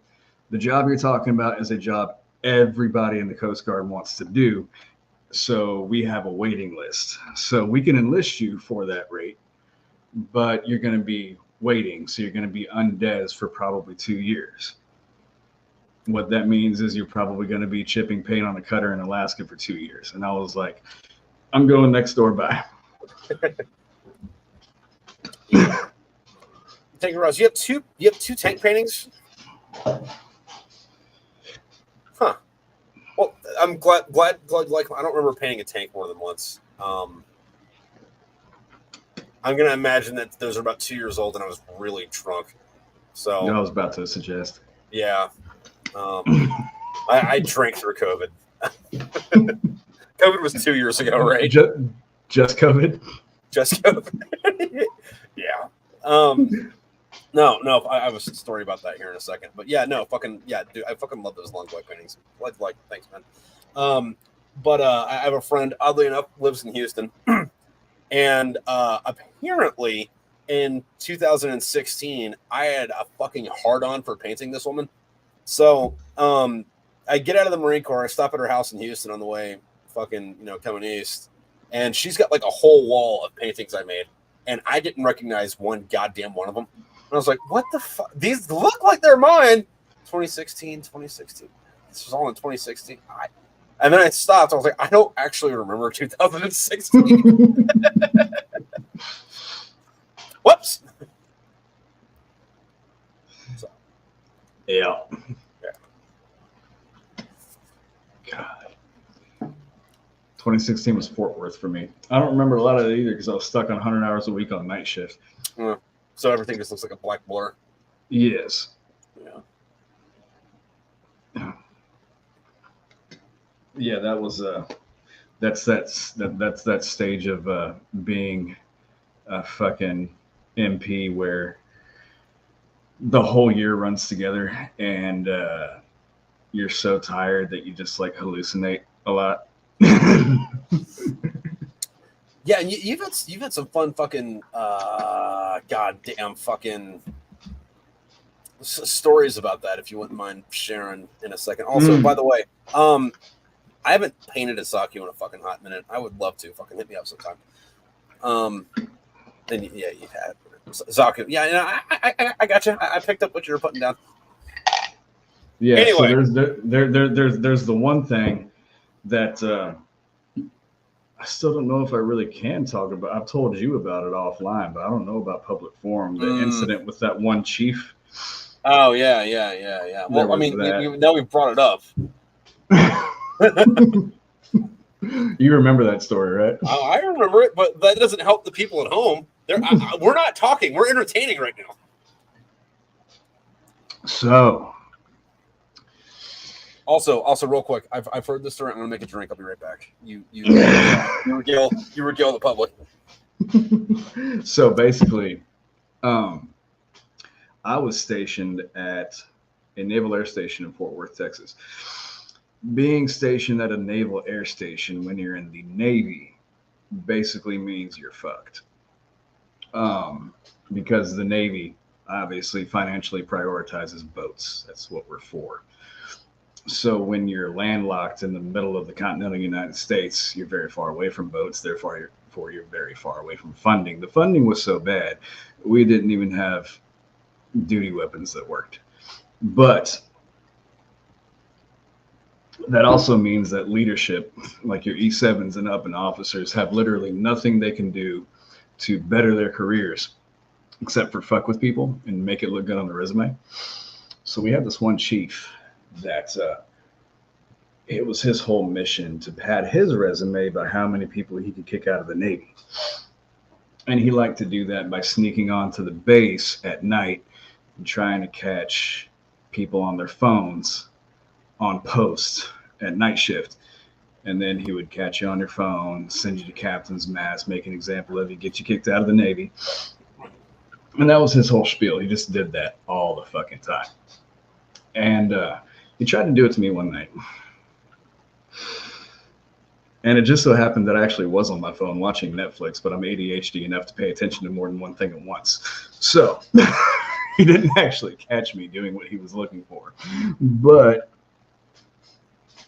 The job you're talking about is a job everybody in the Coast Guard wants to do. So we have a waiting list. So we can enlist you for that rate, but you're going to be waiting. So you're going to be undes for probably 2 years. What that means is you're probably going to be chipping paint on a cutter in Alaska for 2 years. And I was like, I'm going next door by. Tank Rose, you have two tank paintings? Huh. Well, I'm glad like I don't remember painting a tank more than once. I'm gonna imagine that those are about 2 years old and I was really drunk. So I was about to suggest. Yeah. I drank through COVID. COVID was 2 years ago, right? Just COVID? Just COVID. Yeah. No, I have a story about that here in a second. But yeah, no, fucking yeah, dude, I fucking love those long white paintings. Like, thanks, man. But I have a friend, oddly enough, lives in Houston, and apparently in 2016, I had a fucking hard on for painting this woman. So I get out of the Marine Corps, I stop at her house in Houston on the way, fucking coming east, and she's got like a whole wall of paintings I made, and I didn't recognize one goddamn one of them. And I was like, what the fuck? These look like they're mine. 2016. This was all in 2016. And then I stopped. I was like, I don't actually remember 2016. Whoops. So, yeah. God. 2016 was Fort Worth for me. I don't remember a lot of it either because I was stuck on 100 hours a week on night shift. So everything just looks like a black blur. Yes. Yeah, that was that's that stage of being a fucking MP where the whole year runs together and you're so tired that you just like hallucinate a lot. Yeah, and you've had some fun fucking goddamn fucking stories about that. If you wouldn't mind sharing in a second. Also, by the way, I haven't painted a Zaku in a fucking hot minute. I would love to. Fucking hit me up sometime. And yeah, you had Zaku. Yeah, you know, I got you. I picked up what you were putting down. Yeah. Anyway. So there's the one thing that I still don't know if I really can talk about. I've told you about it offline, but I don't know about public forum. The incident with that one chief. Oh yeah. Well, I mean, now we've brought it up. You remember that story, right? I remember it, but that doesn't help the people at home. We're not talking. We're entertaining right now. So, also, real quick, I've heard this story. I'm gonna make a drink. I'll be right back. You regale the public. So basically, I was stationed at a naval air station in Fort Worth, Texas. Being stationed at a naval air station when you're in the Navy basically means you're fucked. Because the Navy obviously financially prioritizes boats. That's what we're for. So when you're landlocked in the middle of the continental United States, you're very far away from boats. Therefore, you're very far away from funding. The funding was so bad, we didn't even have duty weapons that worked. But that also means that leadership, like your E7s and up and officers, have literally nothing they can do to better their careers except for fuck with people and make it look good on the resume. So we had this one chief that it was his whole mission to pad his resume by how many people he could kick out of the Navy. And he liked to do that by sneaking onto the base at night and trying to catch people on their phones on post at night shift. And then he would catch you on your phone, send you to captain's mast, make an example of you, get you kicked out of the Navy. And that was his whole spiel. He just did that all the fucking time. And he tried to do it to me one night. And it just so happened that I actually was on my phone watching Netflix, but I'm ADHD enough to pay attention to more than one thing at once. So he didn't actually catch me doing what he was looking for. But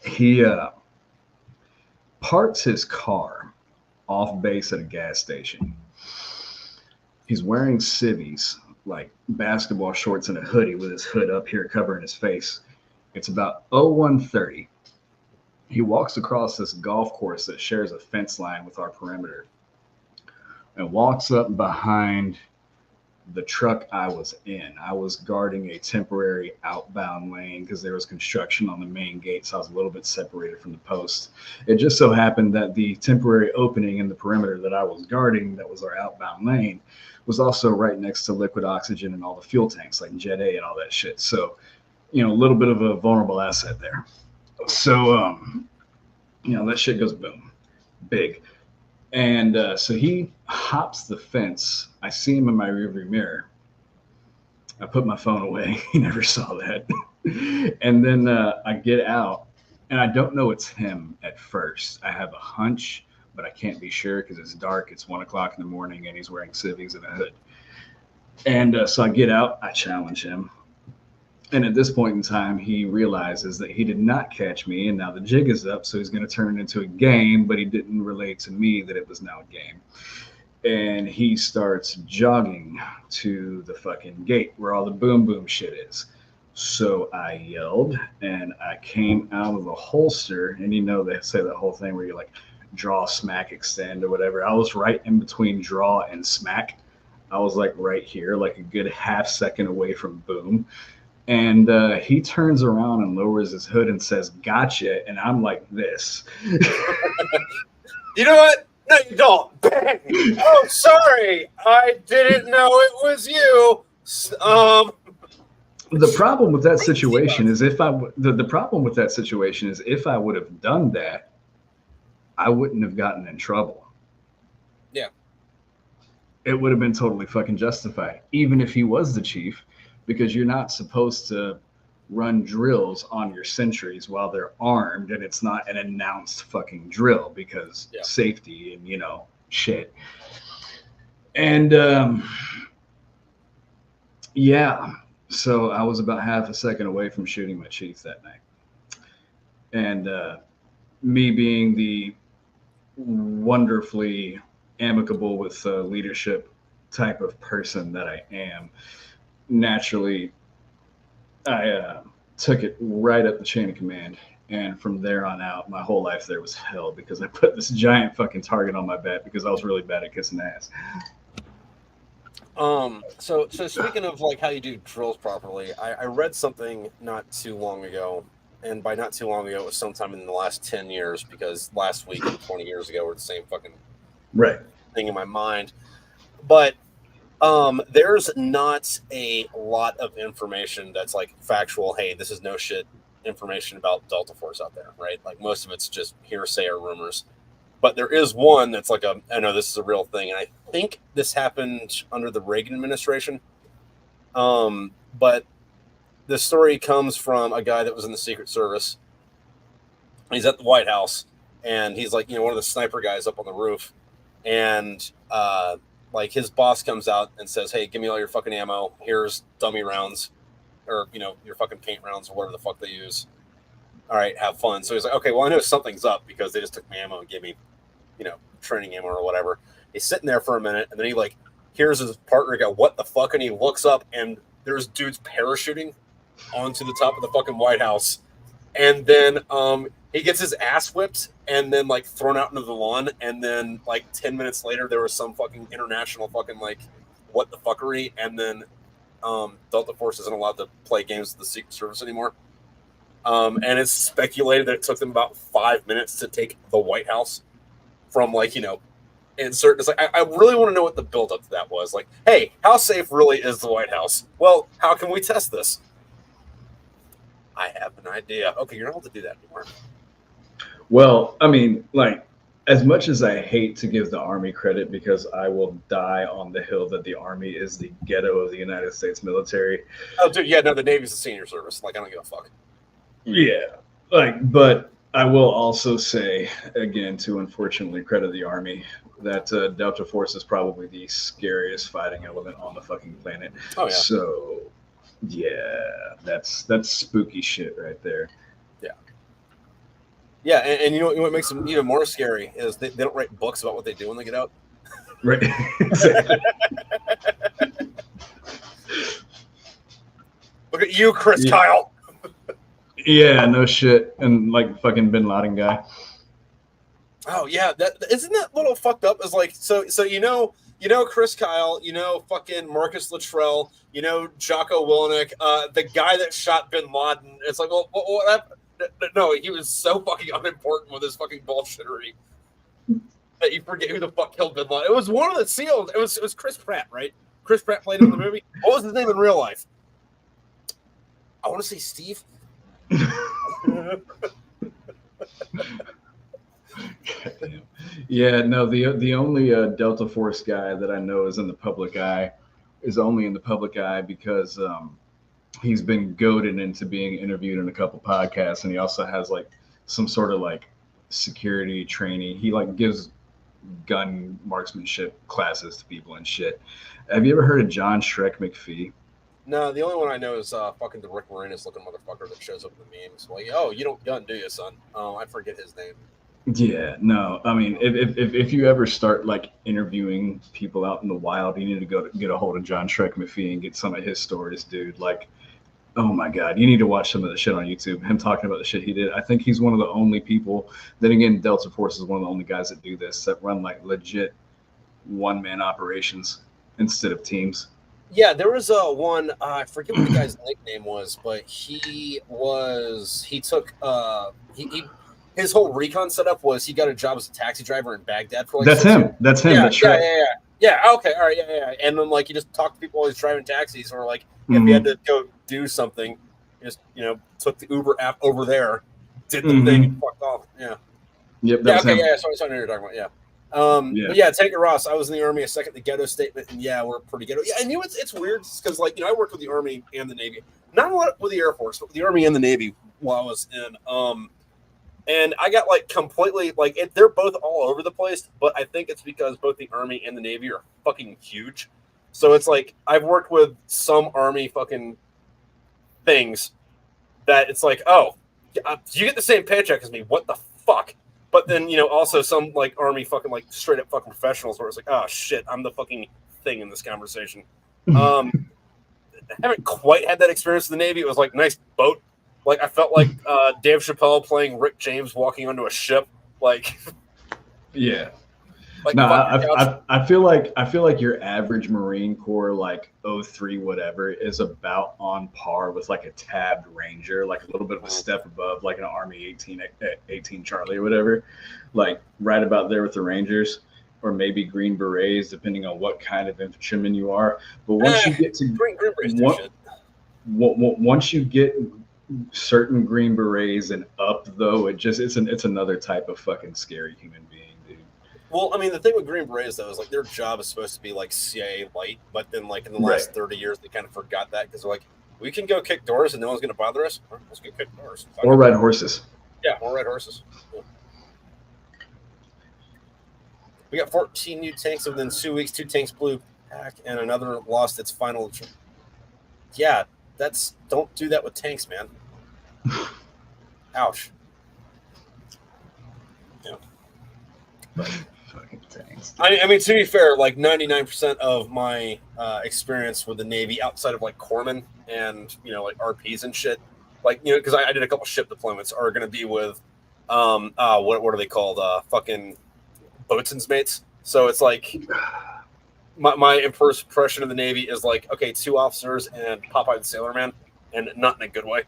he parks his car off base at a gas station. He's wearing civvies, like basketball shorts and a hoodie with his hood up here covering his face. It's about 01:30. He walks across this golf course that shares a fence line with our perimeter and walks up behind the truck I was in. I was guarding a temporary outbound lane because there was construction on the main gate, so I was a little bit separated from the post. It just so happened that the temporary opening in the perimeter that I was guarding, that was our outbound lane, was also right next to liquid oxygen and all the fuel tanks like Jet A and all that shit. So, a little bit of a vulnerable asset there. So, that shit goes boom, big. And so he hops the fence. I see him in my rearview mirror. I put my phone away. He never saw that. And then I get out, and I don't know it's him at first. I have a hunch, but I can't be sure because it's dark. It's 1 o'clock in the morning, and he's wearing civvies and a hood. And so I get out. I challenge him. And at this point in time, he realizes that he did not catch me, and now the jig is up, so he's going to turn it into a game, but he didn't relate to me that it was now a game. And he starts jogging to the fucking gate where all the boom boom shit is. So I yelled, and I came out of the holster, and they say that whole thing where you like draw, smack, extend, or whatever. I was right in between draw and smack. I was like right here, like a good half second away from boom. And he turns around and lowers his hood and says, "Gotcha." And I'm like this. You know what? No, you don't. Bang. Oh, sorry. I didn't know it was you. The problem with that situation is if I would have done that, I wouldn't have gotten in trouble. Yeah. It would have been totally fucking justified, even if he was the chief. Because you're not supposed to run drills on your sentries while they're armed, and it's not an announced fucking drill because safety and shit. And yeah, so I was about half a second away from shooting my chief that night. And me being the wonderfully amicable with leadership type of person that I am, naturally, I took it right up the chain of command. And from there on out, my whole life there was hell because I put this giant fucking target on my back because I was really bad at kissing ass. So speaking of like how you do drills properly, I read something not too long ago, and by not too long ago, it was sometime in the last 10 years, because last week and 20 years ago were the same fucking right thing in my mind. But there's not a lot of information that's like factual. Hey, this is no shit information about Delta Force out there, right? Like most of it's just hearsay or rumors. But there is one that's like I know this is a real thing, and I think this happened under the Reagan administration. But the story comes from a guy that was in the Secret Service. He's at the White House, and he's like, one of the sniper guys up on the roof, and like his boss comes out and says, "Hey, give me all your fucking ammo. Here's dummy rounds, or your fucking paint rounds, or whatever the fuck they use. All right, have fun." So he's like, "Okay, well, I know something's up because they just took my ammo and gave me, training ammo or whatever." He's sitting there for a minute, and then he like hears his partner go, "What the fuck?" And he looks up, and there's dudes parachuting onto the top of the fucking White House, and then he gets his ass whipped and then like thrown out into the lawn, and then like 10 minutes later there was some fucking international fucking like what the fuckery, and then Delta Force isn't allowed to play games with the Secret Service anymore. And it's speculated that it took them about 5 minutes to take the White House from insert. It's like, I really want to know what the buildup to that was. Like, hey, how safe really is the White House? Well, how can we test this? I have an idea. Okay, you're not allowed to do that anymore. Well, I mean, like, as much as I hate to give the Army credit, because I will die on the hill that the Army is the ghetto of the United States military. Oh, dude, yeah, no, the Navy's a senior service. Like, I don't give a fuck. Yeah, but I will also say, again, to unfortunately credit the Army, that Delta Force is probably the scariest fighting element on the fucking planet. Oh, yeah. So, yeah, that's spooky shit right there. Yeah. Yeah, and you know what makes them even more scary is they don't write books about what they do when they get out. Right. Exactly. Look at you, Chris Kyle. Yeah, no shit. And like fucking Bin Laden guy. Oh yeah, isn't that little fucked up? Is like so Chris Kyle, fucking Marcus Luttrell, Jocko Willenick, the guy that shot Bin Laden. It's like, well, what happened? No, he was so fucking unimportant with his fucking bullshittery that you forget who the fuck killed Bin Laden. It was one of the SEALs. It was Chris Pratt, right? Chris Pratt played him in the movie. What was his name in real life? I want to say Steve. Yeah, no, the only Delta Force guy that I know is in the public eye is only in the public eye because he's been goaded into being interviewed in a couple podcasts, and he also has like some sort of like security training. He like gives gun marksmanship classes to people and shit. Have you ever heard of John Shrek McPhee? No, the only one I know is fucking the Rick Moranis looking motherfucker that shows up in the memes. Like, oh, you don't gun, do you, son? Oh, I forget his name. Yeah, no. I mean, if you ever start like interviewing people out in the wild, you need to go get a hold of John Shrek McPhee and get some of his stories, dude. Like, oh my God, you need to watch some of the shit on YouTube. Him talking about the shit he did. I think he's one of the only people. Then again, Delta Force is one of the only guys that do this, that run like legit one-man operations instead of teams. Yeah, there was one. I forget what the guy's nickname was, but he took his whole recon setup was he got a job as a taxi driver in Baghdad for like. That's him. That's him. Yeah, that's right. Yeah. Okay. All right. Yeah. And then like he just talked to people while he's driving taxis, or like if he had to go do something, just took the Uber app over there, did the thing, and fucked off. Yeah. Yep. Yeah. Okay. Him. Yeah. Sorry, what you're talking about. Yeah. But yeah, Tanker Ross. I was in the Army, a second the ghetto statement, and yeah, we're pretty ghetto. Yeah, and it's weird because like I worked with the Army and the Navy, not a lot with the Air Force, but with the Army and the Navy while I was in. And I got like completely like they're both all over the place, but I think it's because both the Army and the Navy are fucking huge. So it's like I've worked with some Army fucking things that it's like, oh, you get the same paycheck as me. What the fuck? But then, also some like Army fucking like straight up fucking professionals where it's like, oh shit, I'm the fucking thing in this conversation. I haven't quite had that experience in the Navy. It was like nice boat. Like I felt like Dave Chappelle playing Rick James walking onto a ship. Like, yeah. Like no, I feel like your average Marine Corps like 03 whatever is about on par with like a tabbed Ranger, like a little bit of a step above like an Army 18 Charlie or whatever, like right about there with the Rangers, or maybe Green Berets depending on what kind of infantryman you are. But once you get to once you get certain Green Berets and up though, it's another type of fucking scary human being. Well, I mean, the thing with Green Berets, though, is like their job is supposed to be like CIA light, but then like in the last 30 years, they kind of forgot that because they're like, we can go kick doors and no one's going to bother us. Let's go kick doors. Or ride horses. Yeah, or ride horses. Yeah. We got 14 new tanks within 2 weeks. 2 tanks blew back and another lost its final. Yeah, don't do that with tanks, man. Ouch. Yeah. But, I mean, to be fair, like 99% of my experience with the Navy, outside of like corpsmen and like RPs and shit, like because I did a couple ship deployments, are going to be with what are they called? Fucking boatswain's mates. So it's like my impression of the Navy is like, okay, 2 officers and Popeye the Sailor Man, and not in a good way.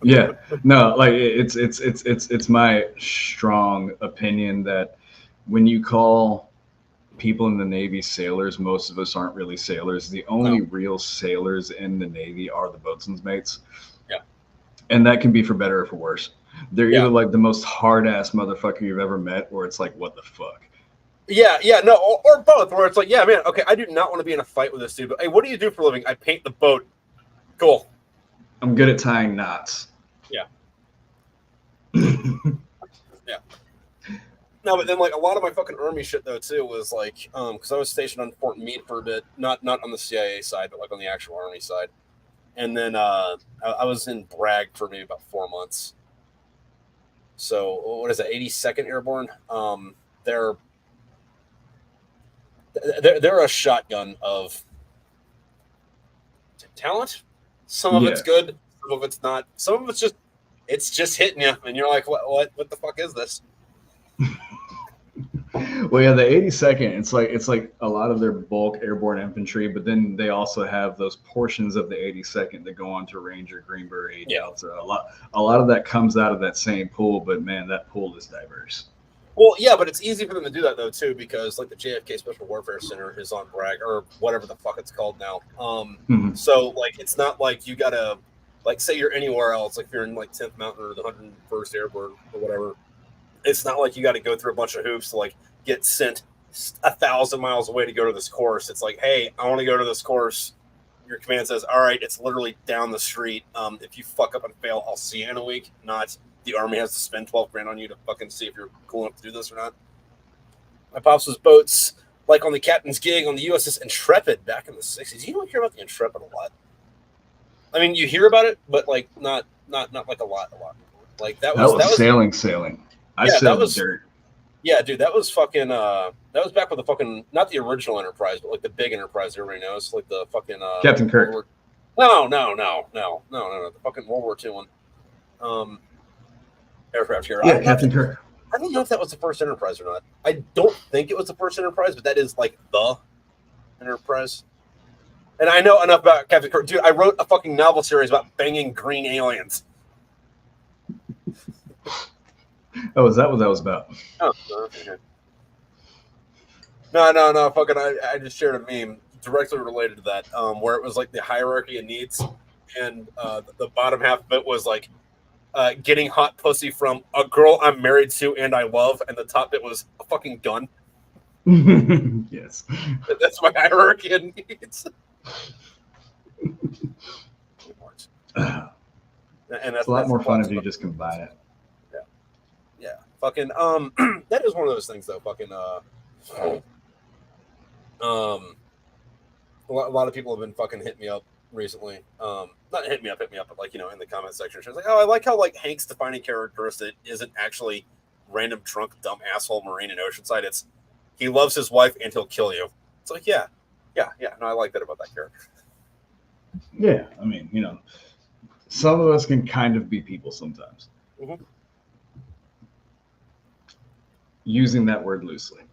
Yeah, no, like it's my strong opinion that when you call people in the Navy sailors, most of us aren't really sailors. The only real sailors in the Navy are the boatswain's mates. Yeah. And that can be for better or for worse. They're either like the most hard-ass motherfucker you've ever met, or it's like, what the fuck? Yeah, no, or both, where it's like, yeah, man, okay, I do not want to be in a fight with this dude, but hey, what do you do for a living? I paint the boat. Cool. I'm good at tying knots. Yeah. Yeah. No, but then like a lot of my fucking Army shit though too was like, because I was stationed on Fort Meade for a bit, not on the CIA side, but like on the actual Army side, and then I was in Bragg for maybe about 4 months. So what is that? 82nd Airborne. They're a shotgun of talent. Some of it's good, some of it's not. Some of it's just hitting you, and you're like, what the fuck is this? Well, yeah, the 82nd, it's like a lot of their bulk airborne infantry, but then they also have those portions of the 82nd that go on to Ranger, Green Beret, Delta. A lot of that comes out of that same pool, but man, that pool is diverse. Well, yeah, but it's easy for them to do that though too, because like the JFK Special Warfare Center is on Bragg, or whatever the fuck it's called now. So like it's not like you gotta like say you're anywhere else, like if you're in like 10th Mountain or the 101st Airborne or whatever. It's not like you got to go through a bunch of hoops to like get sent 1,000 miles away to go to this course. It's like, hey, I want to go to this course. Your command says, all right, it's literally down the street. If you fuck up and fail, I'll see you in a week. Not the Army has to spend 12 grand on you to fucking see if you're cool enough to do this or not. My pops was boats like on the captain's gig on the USS Intrepid back in the 60s. You don't hear about the Intrepid a lot. I mean, you hear about it, but like not like a lot. Like that was sailing. I sailed the dirt. Yeah, dude, that was fucking. That was back with the fucking, not the original Enterprise, but like the big Enterprise everybody knows, like the fucking Captain Kirk. No, the fucking World War II one. Aircraft carrier. Yeah, Captain Kirk. I don't know if that was the first Enterprise or not. I don't think it was the first Enterprise, but that is like the Enterprise. And I know enough about Captain Kirk, dude. I wrote a fucking novel series about banging green aliens. Oh, is that what that was about? Oh, okay. No. Fucking, I just shared a meme directly related to that, where it was like the hierarchy of needs, and the bottom half of it was like getting hot pussy from a girl I'm married to and I love, and the top bit was a fucking gun. Yes. That's my hierarchy of needs. And that's a lot more fun if you just combine it. Yeah. Fucking that is one of those things though. Fucking a lot of people have been fucking hitting me up recently. Not hit me up, but like, in the comment section. She was like, "Oh, I like how like Hank's defining characteristic isn't actually random drunk dumb asshole Marine in Oceanside. It's he loves his wife and he'll kill you." It's like, yeah. No, I like that about that character. Yeah, I mean, some of us can kind of be people sometimes. Mm-hmm. Using that word loosely.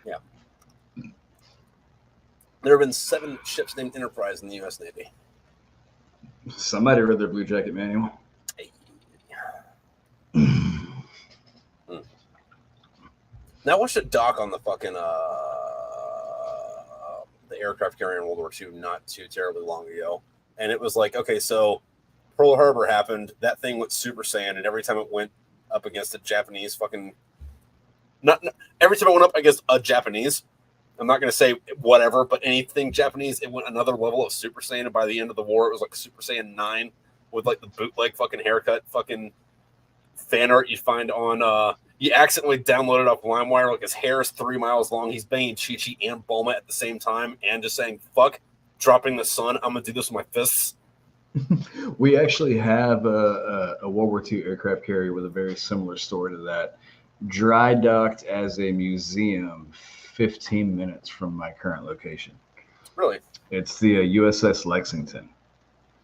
Yeah. There have been 7 ships named Enterprise in the U.S. Navy. Somebody read their Blue Jacket manual. Hey. Now I watched a doc on the fucking the aircraft carrier in World War II not too terribly long ago, and it was like, okay, so Pearl Harbor happened, that thing went Super Saiyan, and every time it went up against a Japanese fucking not every time it went up against a Japanese, I'm not going to say whatever, but anything Japanese, it went another level of Super Saiyan, and by the end of the war, it was like Super Saiyan 9 with like the bootleg fucking haircut fucking fan art you find on you accidentally downloaded off LimeWire, like his hair is 3 miles long, he's banging Chi-Chi and Bulma at the same time and just saying fuck, dropping the sun, I'm gonna do this with my fists. We actually have a World War II aircraft carrier with a very similar story to that, dry docked as a museum 15 minutes from my current location. Really? It's the USS Lexington.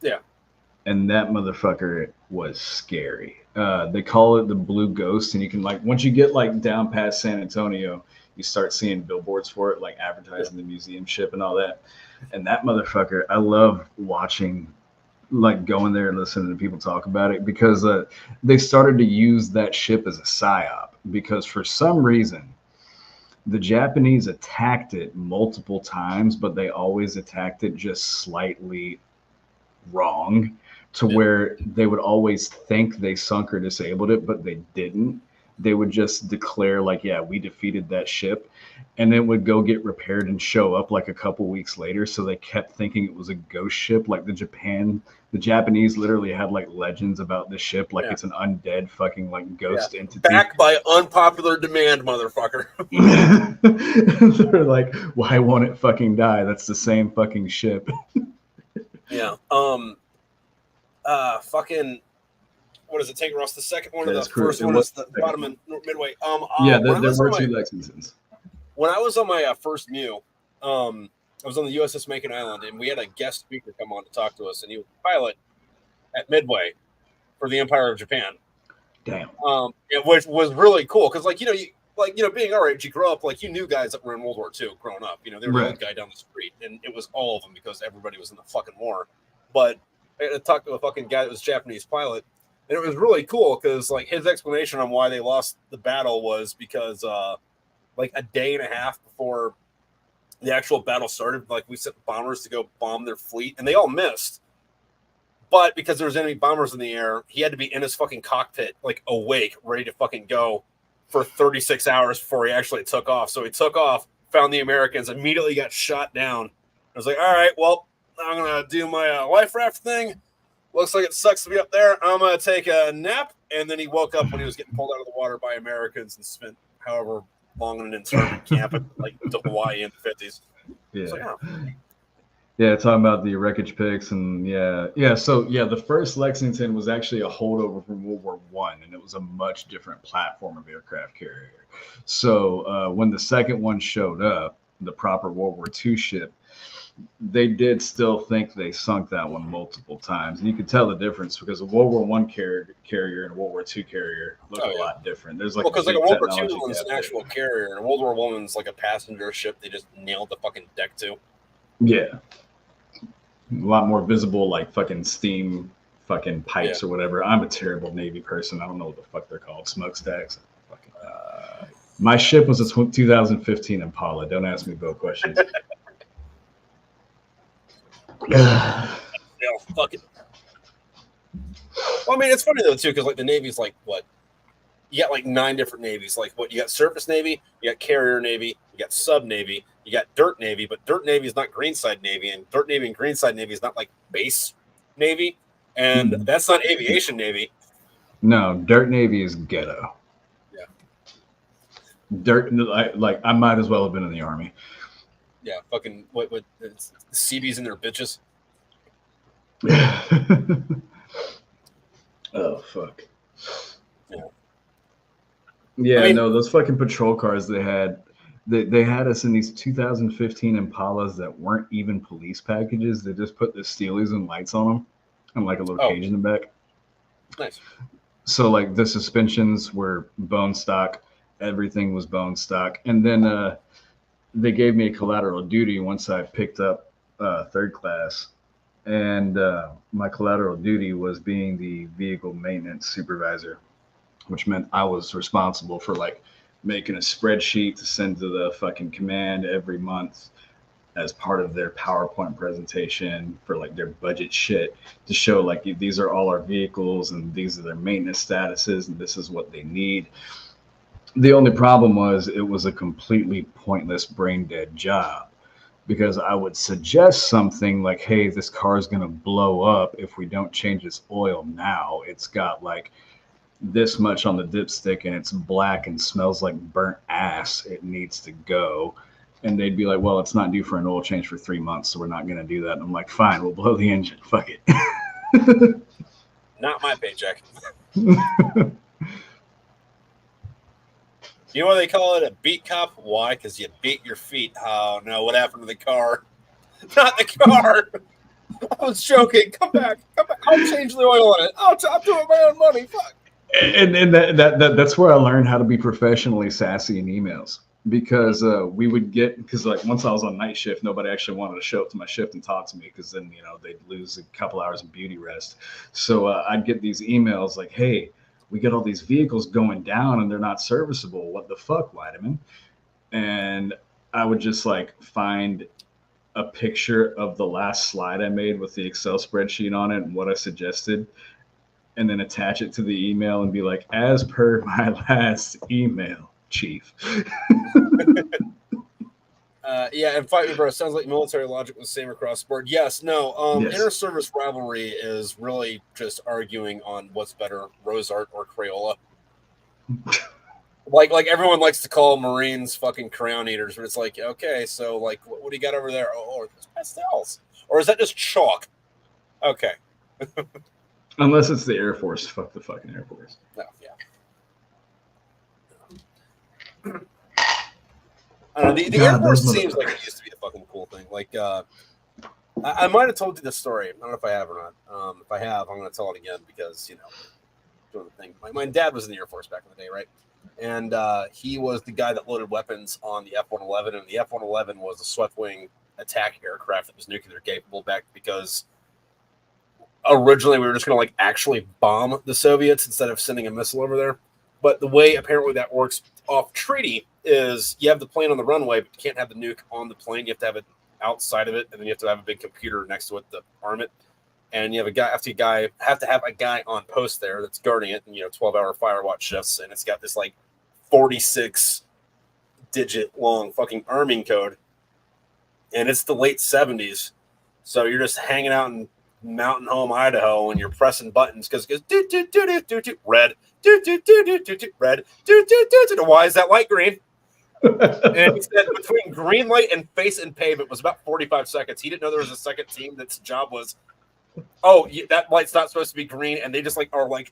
Yeah. And that motherfucker was scary. They call it the Blue Ghost, and you can like once you get like down past San Antonio, you start seeing billboards for it, like advertising the museum ship and all that. And that motherfucker, I love watching, like going there and listening to people talk about it, because they started to use that ship as a psyop, because for some reason the Japanese attacked it multiple times, but they always attacked it just slightly wrong, to where they would always think they sunk or disabled it, but they didn't. They would just declare like, yeah, we defeated that ship, and then would go get repaired and show up like a couple weeks later. So they kept thinking it was a ghost ship. Like the Japanese literally had like legends about this ship, like it's an undead fucking like ghost entity. Back by unpopular demand, motherfucker. They're like, why won't it fucking die? That's the same fucking ship. Yeah. Fucking, what does it take, Ross? The second one or the first one is the bottom and midway. Yeah, there were 2 Lexingtons. When I was on my first MEU, I was on the USS Macon Island, and we had a guest speaker come on to talk to us, and he was a pilot at Midway for the Empire of Japan. Damn. Which was really cool, because being our age, you grow up, like, you knew guys that were in World War II growing up. They were the old guy down the street, and it was all of them because everybody was in the fucking war. But I talked to a fucking guy that was a Japanese pilot, and it was really cool because, like, his explanation on why they lost the battle was because, like, a day and a half before the actual battle started, like, we sent bombers to go bomb their fleet, and they all missed. But because there was enemy bombers in the air, he had to be in his fucking cockpit, like, awake, ready to fucking go for 36 hours before he actually took off. So he took off, found the Americans, immediately got shot down. I was like, all right, well, I'm going to do my life raft thing. Looks like it sucks to be up there. I'm going to take a nap. And then he woke up when he was getting pulled out of the water by Americans and spent however long in an internment camp at, like, to Hawaii in the 50s. Yeah. Like, oh. Yeah, talking about the wreckage pics, and so the first Lexington was actually a holdover from World War I, and it was a much different platform of aircraft carrier. So when the second one showed up, the proper World War II ship, they did still think they sunk that one multiple times, and you could tell the difference because a World War I carrier and a World War II carrier look a lot different. There's like because like a World War II one's an actual carrier, and a World War I one's like a passenger ship. They just nailed the fucking deck to. Yeah. A lot more visible, like fucking steam fucking pipes or whatever. I'm a terrible Navy person. I don't know what the fuck they're called. Smokestacks. Fucking, my ship was a 2015 Impala. Don't ask me both questions. Fuck it. Well, I mean, it's funny though too, because like the Navy's like what? You got like 9 different navies. Like what? You got surface Navy, you got carrier Navy, you got sub Navy, you got dirt Navy, but dirt Navy is not Greenside Navy, and dirt Navy and Greenside Navy is not like base Navy, and that's not aviation Navy. No, dirt Navy is ghetto. Yeah. Dirt, like I might as well have been in the army. Yeah, fucking what CBs and their bitches. Oh fuck. Yeah. Yeah, I mean, no, those fucking patrol cars they had us in these 2015 Impalas that weren't even police packages. They just put the steelies and lights on them and like a little oh, cage in the back. nice. So like the suspensions were bone stock, everything was bone stock, and then they gave me a collateral duty once I picked up third class, and my collateral duty was being the vehicle maintenance supervisor, which meant I was responsible for like making a spreadsheet to send to the fucking command every month as part of their PowerPoint presentation for like their budget shit to show like these are all our vehicles and these are their maintenance statuses and this is what they need. The only problem was it was a completely pointless brain dead job because I would suggest something like, hey, this car is going to blow up if we don't change its oil now. It's got like this much on the dipstick and it's black and smells like burnt ass. It needs to go. And they'd be like, well, it's not due for an oil change for 3 months, so we're not going to do that. And I'm like, fine, we'll blow the engine. Fuck it. Not my paycheck. You know why they call it a beat cop? Why? Because you beat your feet. Oh no, what happened to the car? Not the car. I was joking. Come back. I'll change the oil on it. I'll do it with my own money. Fuck. And that's where I learned how to be professionally sassy in emails because we would get because like once I was on night shift, nobody actually wanted to show up to my shift and talk to me because then they'd lose a couple hours of beauty rest. So I'd get these emails like, "Hey, we get all these vehicles going down and they're not serviceable. What the fuck, Weidemann?" And I would just like find a picture of the last slide I made with the Excel spreadsheet on it and what I suggested and then attach it to the email and be like, as per my last email, chief. Yeah, and fight me, bro. Sounds like military logic was the same across the board. Yes, no. Yes. Inter-service rivalry is really just arguing on what's better, Rosart or Crayola. like everyone likes to call Marines fucking crayon eaters, but it's like, okay, so like, what do you got over there? Oh, it's pastels, or is that just chalk? Okay. Unless it's the Air Force. Fuck the fucking Air Force. No, yeah. I don't know. The Air Force seems like it used to be a fucking cool thing. Like, I might have told you this story. I don't know if I have or not. If I have, I'm going to tell it again because, doing the thing. My dad was in the Air Force back in the day, right? And he was the guy that loaded weapons on the F-111, and the F-111 was a swept-wing attack aircraft that was nuclear capable back because originally we were just going to like actually bomb the Soviets instead of sending a missile over there. But the way apparently that works off treaty is you have the plane on the runway, but you can't have the nuke on the plane. You have to have it outside of it, and then you have to have a big computer next to it to arm it. And you have have to have a guy on post there that's guarding it, and 12-hour fire watch shifts, and it's got this like 46-digit long fucking arming code, and it's the late 70s, so you're just hanging out in Mountain Home, Idaho, and you're pressing buttons because it goes do red, red, why is that light green? And he said between green light and face and pavement was about 45 seconds. He didn't know there was a second team that's job was, that light's not supposed to be green, and they just like are like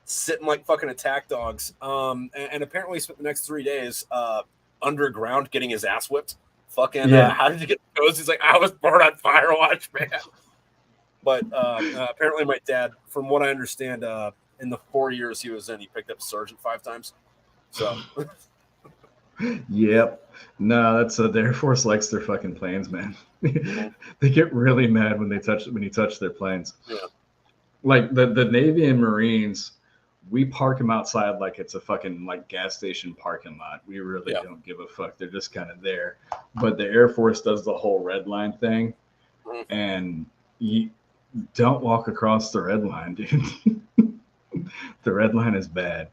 sitting like fucking attack dogs. And apparently he spent the next 3 days underground getting his ass whipped. Fucking how did you get those? He's like, I was born on Firewatch, man. But apparently my dad, from what I understand, in the 4 years he was in, he picked up sergeant 5 times. So Yep. No, that's the Air Force likes their fucking planes, man. They get really mad when you touch their planes. Yeah. Like the Navy and Marines, we park them outside like it's a fucking like gas station parking lot. We really don't give a fuck. They're just kind of there. But the Air Force does the whole red line thing, and you don't walk across the red line, dude. The red line is bad.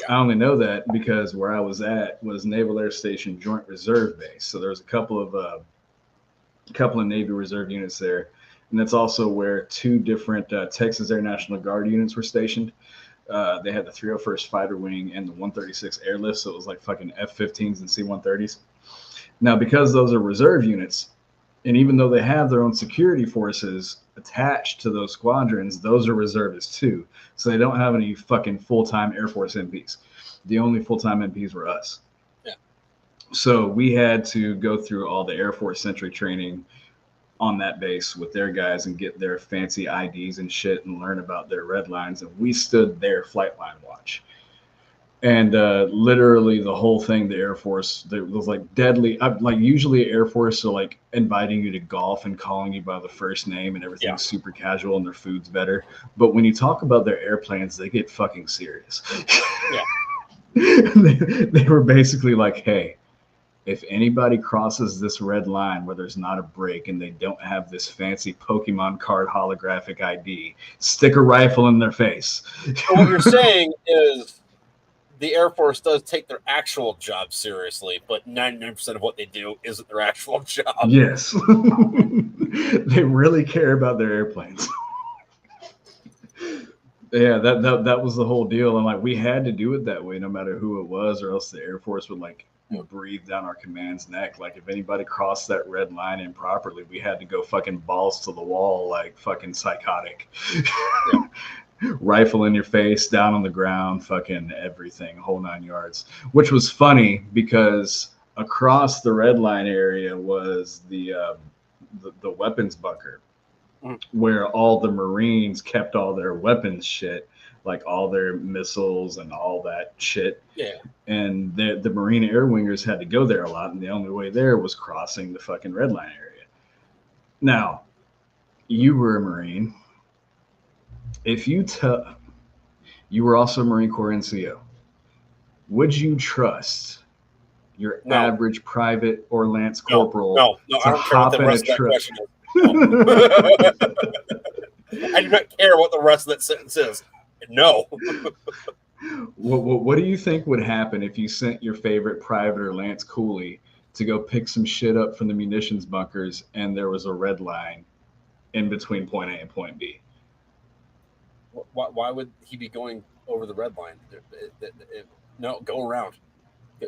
Yeah. I only know that because where I was at was Naval Air Station Joint Reserve Base. So there's a couple of Navy Reserve units there, and that's also where 2 different Texas Air National Guard units were stationed. They had the 301st Fighter Wing and the 136 Airlift, so it was like fucking F-15s and C-130s. Now, because those are reserve units, and even though they have their own security forces attached to those squadrons, those are reservists too. So they don't have any fucking full-time Air Force MPs. The only full-time MPs were us. Yeah. So we had to go through all the Air Force centric training on that base with their guys and get their fancy IDs and shit and learn about their red lines. And we stood their flight line watch. And literally the whole thing, the Air Force, there was like deadly. Like usually Air Force are like inviting you to golf and calling you by the first name and everything's super casual and their food's better. But when you talk about their airplanes, they get fucking serious. Yeah. They were basically like, hey, if anybody crosses this red line where there's not a break and they don't have this fancy Pokemon card holographic ID, stick a rifle in their face. So what you're saying is the Air Force does take their actual job seriously, but 99% of what they do isn't their actual job. Yes. They really care about their airplanes. Yeah, that was the whole deal. And like we had to do it that way no matter who it was, or else the Air Force would like breathe down our command's neck. Like if anybody crossed that red line improperly, we had to go fucking balls to the wall like fucking psychotic. Yeah. Rifle in your face, down on the ground, fucking everything, whole 9 yards. Which was funny because across the red line area was the weapons bunker, where all the Marines kept all their weapons shit, like all their missiles and all that shit. Yeah. And the Marine air wingers had to go there a lot, and the only way there was crossing the fucking red line area. Now, you were a Marine. If you were also a Marine Corps NCO, would you trust your average private or lance corporal to I don't care what the rest of that question is. No. I do not care what the rest of that sentence is. No. What do you think would happen if you sent your favorite private or lance coolie to go pick some shit up from the munitions bunkers and there was a red line in between point A and point B? Why would he be going over the red line? No, go around.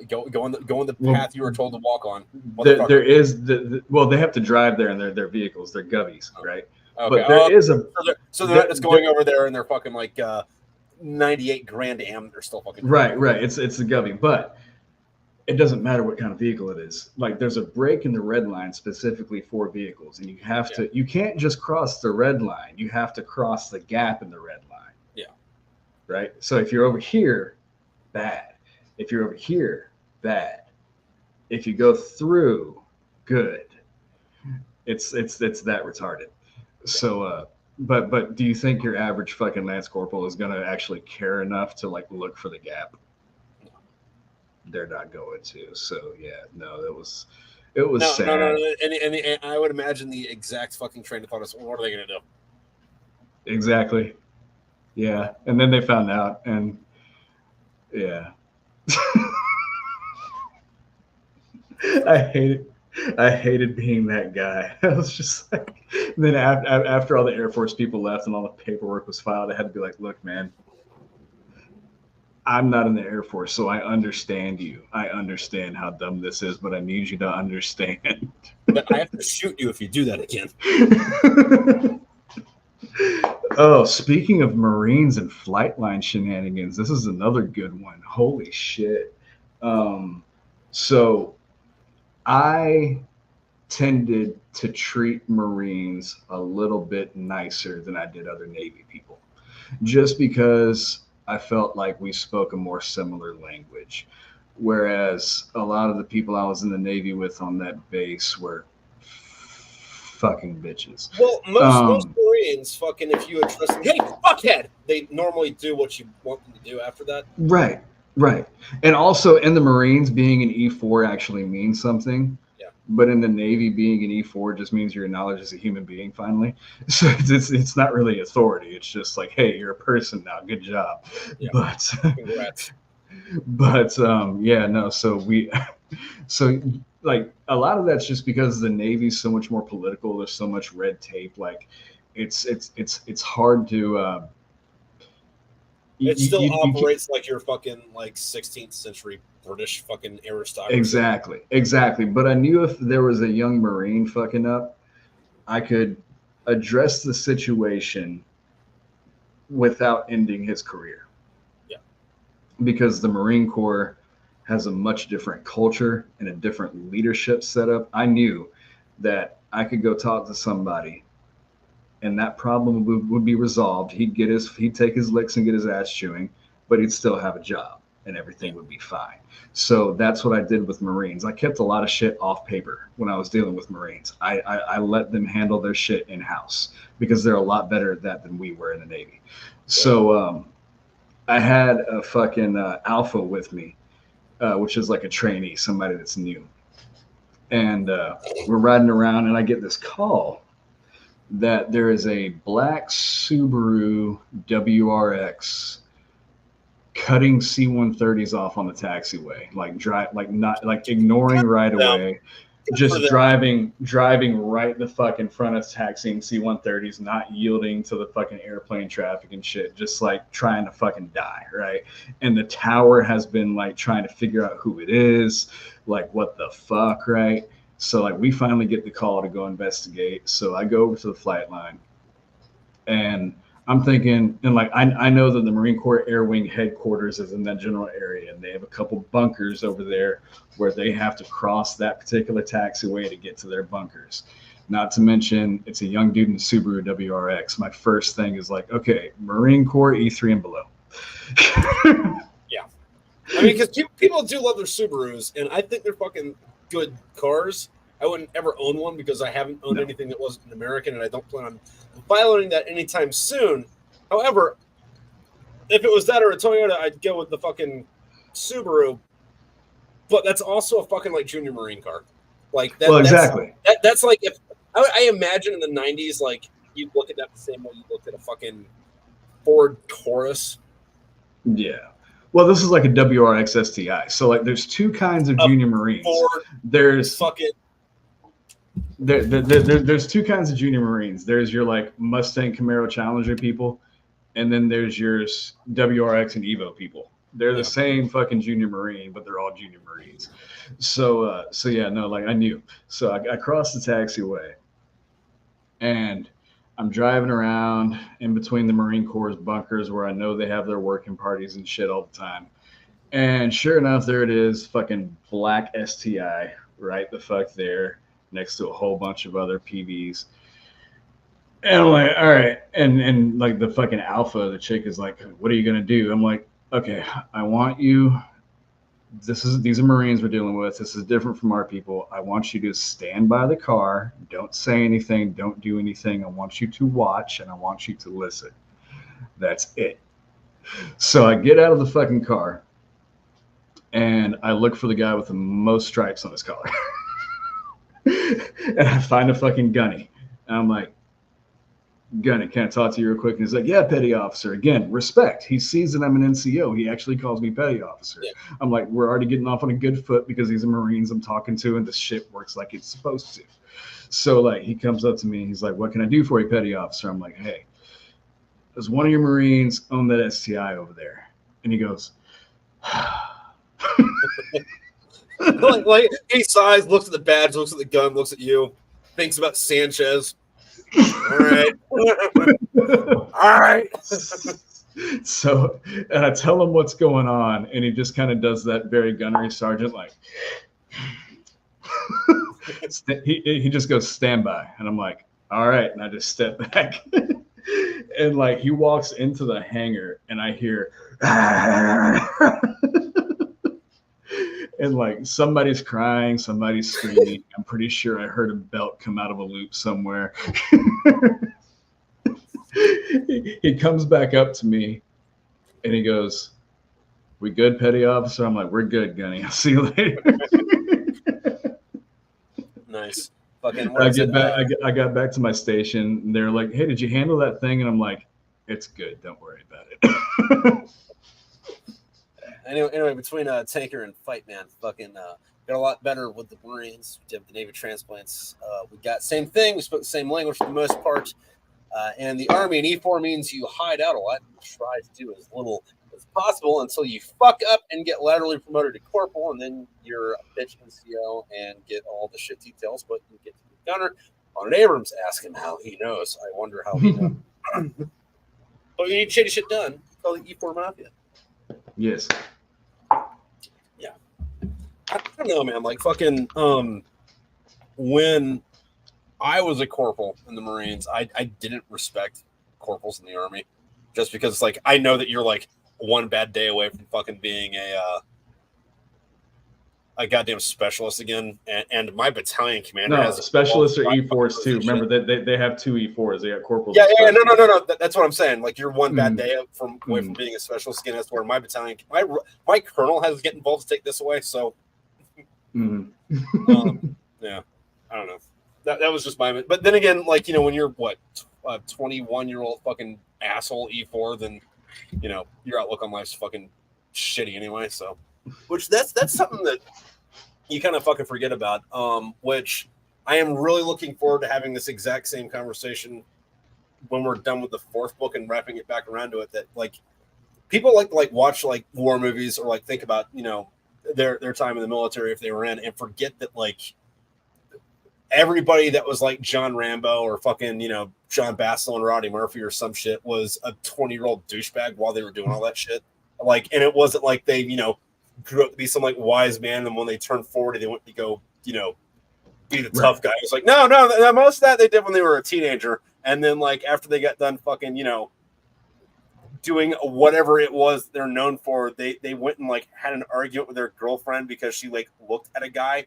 Go on the path you were told to walk on. There is they have to drive there in their vehicles, their govies, right? Okay. But there is a so they're not just going over there and they're fucking like 98 Grand Am. They're still fucking right. It's the govie, but it doesn't matter what kind of vehicle it is. Like there's a break in the red line specifically for vehicles, and you have to. You can't just cross the red line. You have to cross the gap in the red line. Yeah. Right. So if you're over here, bad. If you're over here, bad. If you go through, good. It's that retarded. So, but do you think your average fucking lance corporal is gonna actually care enough to like look for the gap? They're not going to. So yeah, no, it was sad. No. And I would imagine the exact fucking train of thought is, what are they gonna do? Exactly. Yeah, and then they found out, and yeah. I hated being that guy. I was just like, then after all the Air Force people left and all the paperwork was filed, I had to be like, look, man, I'm not in the Air Force, so I understand you. I understand how dumb this is, but I need you to understand. But I have to shoot you if you do that again. Oh, speaking of Marines and flight line shenanigans, this is another good one. Holy shit. So I tended to treat Marines a little bit nicer than I did other Navy people, just because I felt like we spoke a more similar language. Whereas a lot of the people I was in the Navy with on that base were fucking bitches. Well, most Marines, fucking, if you address them, hey, fuckhead, they normally do what you want them to do after that. Right. And also in the Marines, being an E4 actually means something. Yeah. But in the Navy, being an E4 just means you're acknowledged as a human being finally. So it's not really authority. It's just like, hey, you're a person now. Good job. Yeah. But congrats. So like a lot of that's just because the Navy's so much more political. There's so much red tape. Like it's hard to It still operates like your fucking like 16th century British fucking aristocracy. Exactly. But I knew if there was a young Marine fucking up, I could address the situation without ending his career. Yeah. Because the Marine Corps has a much different culture and a different leadership setup. I knew that I could go talk to somebody and that problem would be resolved. He'd take his licks and get his ass chewing, but he'd still have a job and everything would be fine. So that's what I did with Marines. I kept a lot of shit off paper when I was dealing with Marines. I let them handle their shit in house because they're a lot better at that than we were in the Navy. So I had a fucking alpha with me, which is like a trainee, somebody that's new. And we're riding around, and I get this call that there is a black Subaru WRX cutting C-130s off on the taxiway, like ignoring right away, just driving right the fuck in front of taxiing C-130s, not yielding to the fucking airplane traffic and shit, just like trying to fucking die, right? And the tower has been like trying to figure out who it is, like what the fuck, right? So like we finally get the call to go investigate. So I go over to the flight line, and I'm thinking, and like I know that the Marine Corps Air Wing headquarters is in that general area, and they have a couple bunkers over there where they have to cross that particular taxiway to get to their bunkers. Not to mention, it's a young dude in a Subaru WRX. My first thing is like, okay, Marine Corps E3 and below. Yeah, I mean, because people do love their Subarus, and I think they're fucking good cars. I wouldn't ever own one because I haven't owned anything that wasn't American, and I don't plan on piloting that anytime soon. However, if it was that or a Toyota, I'd go with the fucking Subaru. But that's also a fucking like junior Marine car. Like that. Well, exactly. That's like if I imagine in the '90s, like you'd look at that the same way you looked at a fucking Ford Taurus. Yeah. Well, this is like a WRX STI. So like, there's two kinds of junior Marines. There's fucking. There's two kinds of junior Marines. There's your like Mustang Camaro Challenger people, and then there's your WRX and Evo people. They're the same fucking junior Marine, but they're all junior Marines. So yeah, no, like I knew. So I crossed the taxiway, and I'm driving around in between the Marine Corps bunkers where I know they have their working parties and shit all the time. And sure enough, there it is, fucking black STI, right the fuck there, next to a whole bunch of other PVs. And I'm like, all right. And like the fucking alpha, the chick is like, what are you going to do? I'm like, okay, I want you, these are Marines we're dealing with. This is different from our people. I want you to stand by the car. Don't say anything. Don't do anything. I want you to watch, and I want you to listen. That's it. So I get out of the fucking car, and I look for the guy with the most stripes on his collar. And I find a fucking gunny. And I'm like, Gunny, can I talk to you real quick? And he's like, yeah, petty officer. Again, respect. He sees that I'm an NCO. He actually calls me petty officer. Yeah. I'm like, we're already getting off on a good foot because these are Marines I'm talking to, and this shit works like it's supposed to. So like, he comes up to me and he's like, what can I do for you, petty officer? I'm like, hey, does one of your Marines own that STI over there? And he goes, like he sighs, looks at the badge, looks at the gun, looks at you, thinks about Sanchez. All right. All right. So, and I tell him what's going on, and he just kind of does that very gunnery sergeant, like, he just goes, stand by. And I'm like, all right. And I just step back. And like, he walks into the hangar, and I hear, and like somebody's crying, somebody's screaming. I'm pretty sure I heard a belt come out of a loop somewhere. He comes back up to me and he goes, we good, petty officer? I'm like, we're good, Gunny. I'll see you later. Nice. Fucking I got back to my station, and they're like, hey, did you handle that thing? And I'm like, it's good. Don't worry about it. Anyway, between Tanker and Fight Man, fucking got a lot better with the Marines. We did the Navy transplants. We got same thing. We spoke the same language for the most part. And the Army in E4 means you hide out a lot and try to do as little as possible until you fuck up and get laterally promoted to corporal, and then you're a bitch NCO and get all the shit details, but you get to be gunner. On Abrams, ask him how he knows. I wonder how he knows. But you need shitty shit done. Call the E4 Mafia. Yes. Yeah. I don't know, man. Like fucking when I was a corporal in the Marines, I didn't respect corporals in the Army just because it's like I know that you're like one bad day away from fucking being a goddamn specialist again, and my battalion commander has specialists or E4s too. Remember that they have 2 E4s. They got corporals. Yeah, no. That's what I'm saying. Like you're one bad day away from being a specialist again. That's where my battalion, my colonel has to get involved to take this away. So, yeah, I don't know. That was just my. But then again, like when you're what 21-year-old fucking asshole E4, then your outlook on life's fucking shitty anyway. So, which that's something that you kind of fucking forget about. Which I am really looking forward to having this exact same conversation when we're done with the 4th book and wrapping it back around to it. That like people like watch like war movies or like think about their time in the military if they were in, and forget that like everybody that was like John Rambo or fucking John Bassel and Roddy Murphy or some shit was a 20-year-old douchebag while they were doing all that shit. Like, and it wasn't like they grew up to be some like wise man, and when they turned 40 they went to go be the tough guy. It's like no, most of that they did when they were a teenager, and then like after they got done fucking doing whatever it was they're known for, they went and like had an argument with their girlfriend because she like looked at a guy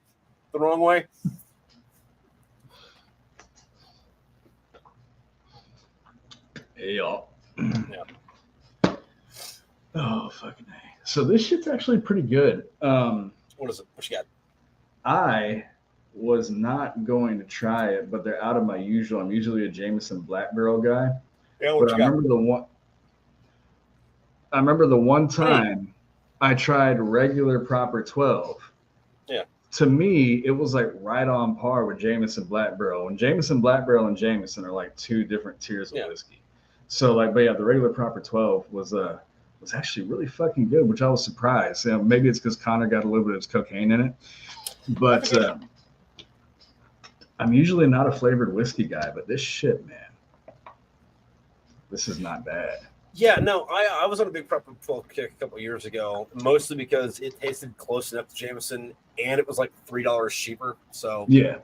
the wrong way. Hey, y'all. Yeah. Oh, fucking A. So this shit's actually pretty good. What is it? What you got? I was not going to try it, but they're out of my usual. I'm usually a Jameson Black Barrel guy. Yeah, what but you I remember the one time I tried regular proper 12. Yeah. To me, it was like right on par with Jameson Black Barrel. And Jameson Black Barrel and Jameson are like 2 different tiers of whiskey. So like, but yeah, the regular proper 12 was actually really fucking good, which I was surprised. Maybe it's because Connor got a little bit of cocaine in it, but I'm usually not a flavored whiskey guy, but this shit, man, this is not bad. Yeah, no, I was on a big proper 12 kick a couple of years ago, mostly because it tasted close enough to Jameson, and it was like $3 cheaper. So yeah,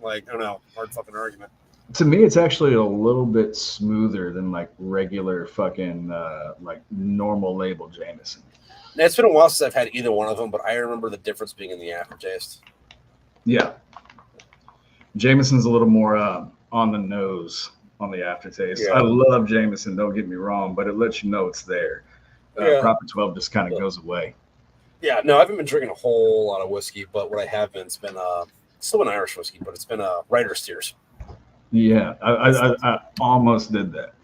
like I don't know, hard fucking argument. To me, it's actually a little bit smoother than like regular fucking like normal label Jameson. Now, it's been a while since I've had either one of them, but I remember the difference being in the aftertaste. Yeah, Jameson's a little more on the nose on the aftertaste. Yeah. I love Jameson, don't get me wrong, but it lets you know it's there. Proper 12 just kind of goes away. Yeah, no, I haven't been drinking a whole lot of whiskey, but what I have been, it's been still an Irish whiskey, but it's been Writer's Tears. Yeah, I almost did that.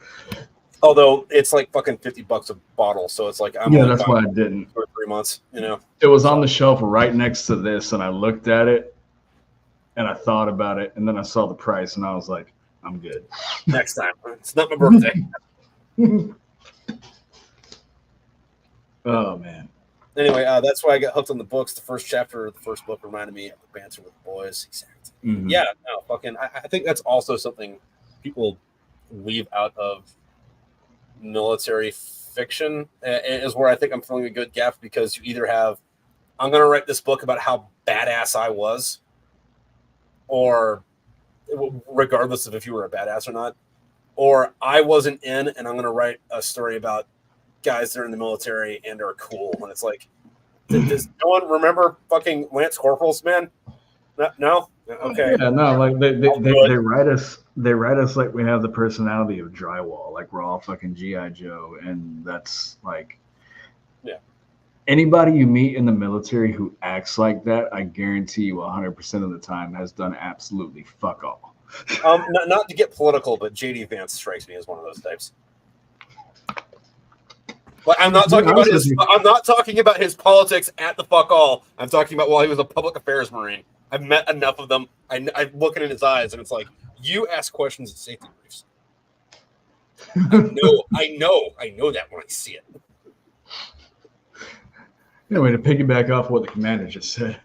Although it's like fucking $50 a bottle, so it's like that's why I didn't. 2 or 3 months, It was on the shelf right next to this, and I looked at it, and I thought about it, and then I saw the price, and I was like, I'm good. Next time, it's not my birthday. Oh man. Anyway, that's why I got hooked on the books. The first chapter of the first book reminded me of the banter with the boys. Exactly. Mm-hmm. Yeah, no, fucking. I think that's also something people leave out of military fiction. Is where I think I'm filling a good gap, because you either have, I'm going to write this book about how badass I was, or regardless of if you were a badass or not, or I wasn't in, and I'm going to write a story about guys that are in the military and are cool. And it's like, does no one remember fucking Lance Corporals, man? No? Okay. Yeah, no, like they write us like we have the personality of drywall, like we're all fucking G.I. Joe, and that's like, yeah. Anybody you meet in the military who acts like that, I guarantee you 100% of the time has done absolutely fuck all. Not to get political, but JD Vance strikes me as one of those types. But I'm not talking about his. I'm not talking about his politics at the fuck all. I'm talking about while he was a public affairs Marine. I've met enough of them. I'm looking in his eyes, and it's like, you ask questions at safety briefs. I know that when I see it. Anyway, to piggyback off what the commander just said.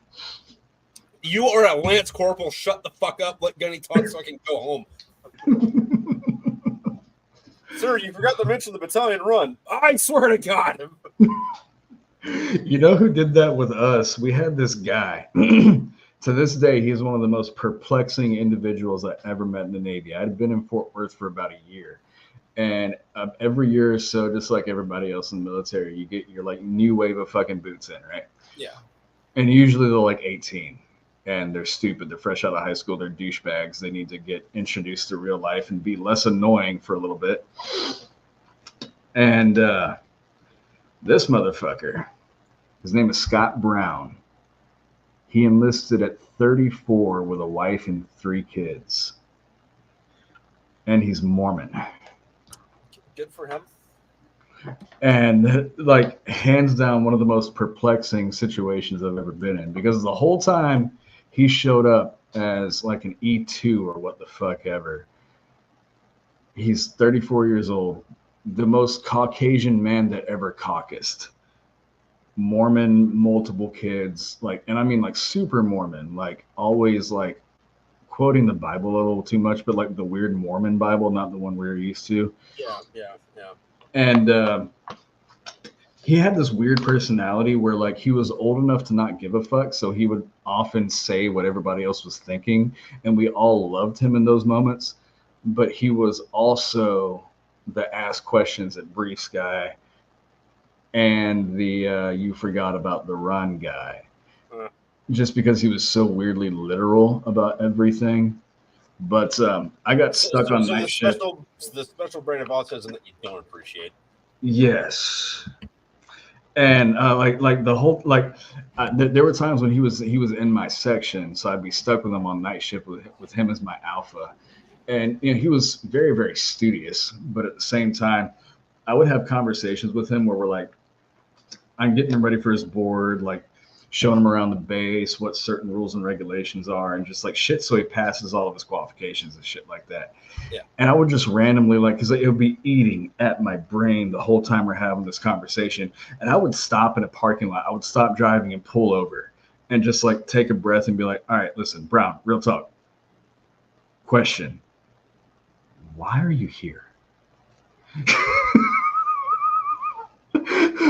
You are a Lance Corporal. Shut the fuck up. Let Gunny talk so I can go home. Sir, you forgot to mention the battalion run. I swear to God. You know who did that with us? We had this guy. To this day, he's one of the most perplexing individuals I ever met in the Navy. I'd been in Fort Worth for about a year. And every year or so, just like everybody else in the military, you get your like new wave of fucking boots in, right? Yeah. And usually they're like 18 and they're stupid. They're fresh out of high school. They're douchebags. They need to get introduced to real life and be less annoying for a little bit. And this motherfucker, his name is Scott Brown. He enlisted at 34 with a wife and 3 kids. And he's Mormon. Good for him. And like hands down one of the most perplexing situations I've ever been in, because the whole time he showed up as like an E2 or what the fuck ever. He's 34 years old, the most Caucasian man that ever caucused. Mormon, multiple kids, like, and I mean like super Mormon, like always like quoting the Bible a little too much, but like the weird Mormon Bible, not the one we're used to. Yeah. And he had this weird personality where like he was old enough to not give a fuck, so he would often say what everybody else was thinking, and we all loved him in those moments. But he was also the ask questions at briefs guy and the you forgot about the run guy. Just because he was so weirdly literal about everything. But I got stuck on night shift. The special brand of autism that you don't appreciate. Yes. And like the whole there were times when he was in my section, so I'd be stuck with him on night shift with him as my alpha. And you know, he was very, very studious, but at the same time, I would have conversations with him where we're like, I'm getting him ready for his board, like showing him around the base, what certain rules and regulations are, and just like shit, so he passes all of his qualifications and shit like that. Yeah. And I would just randomly, like, because it would be eating at my brain the whole time we're having this conversation, and I would stop in a parking lot. I would stop driving and pull over and just like take a breath and be like, all right, listen, Brown, real talk. Question. Why are you here?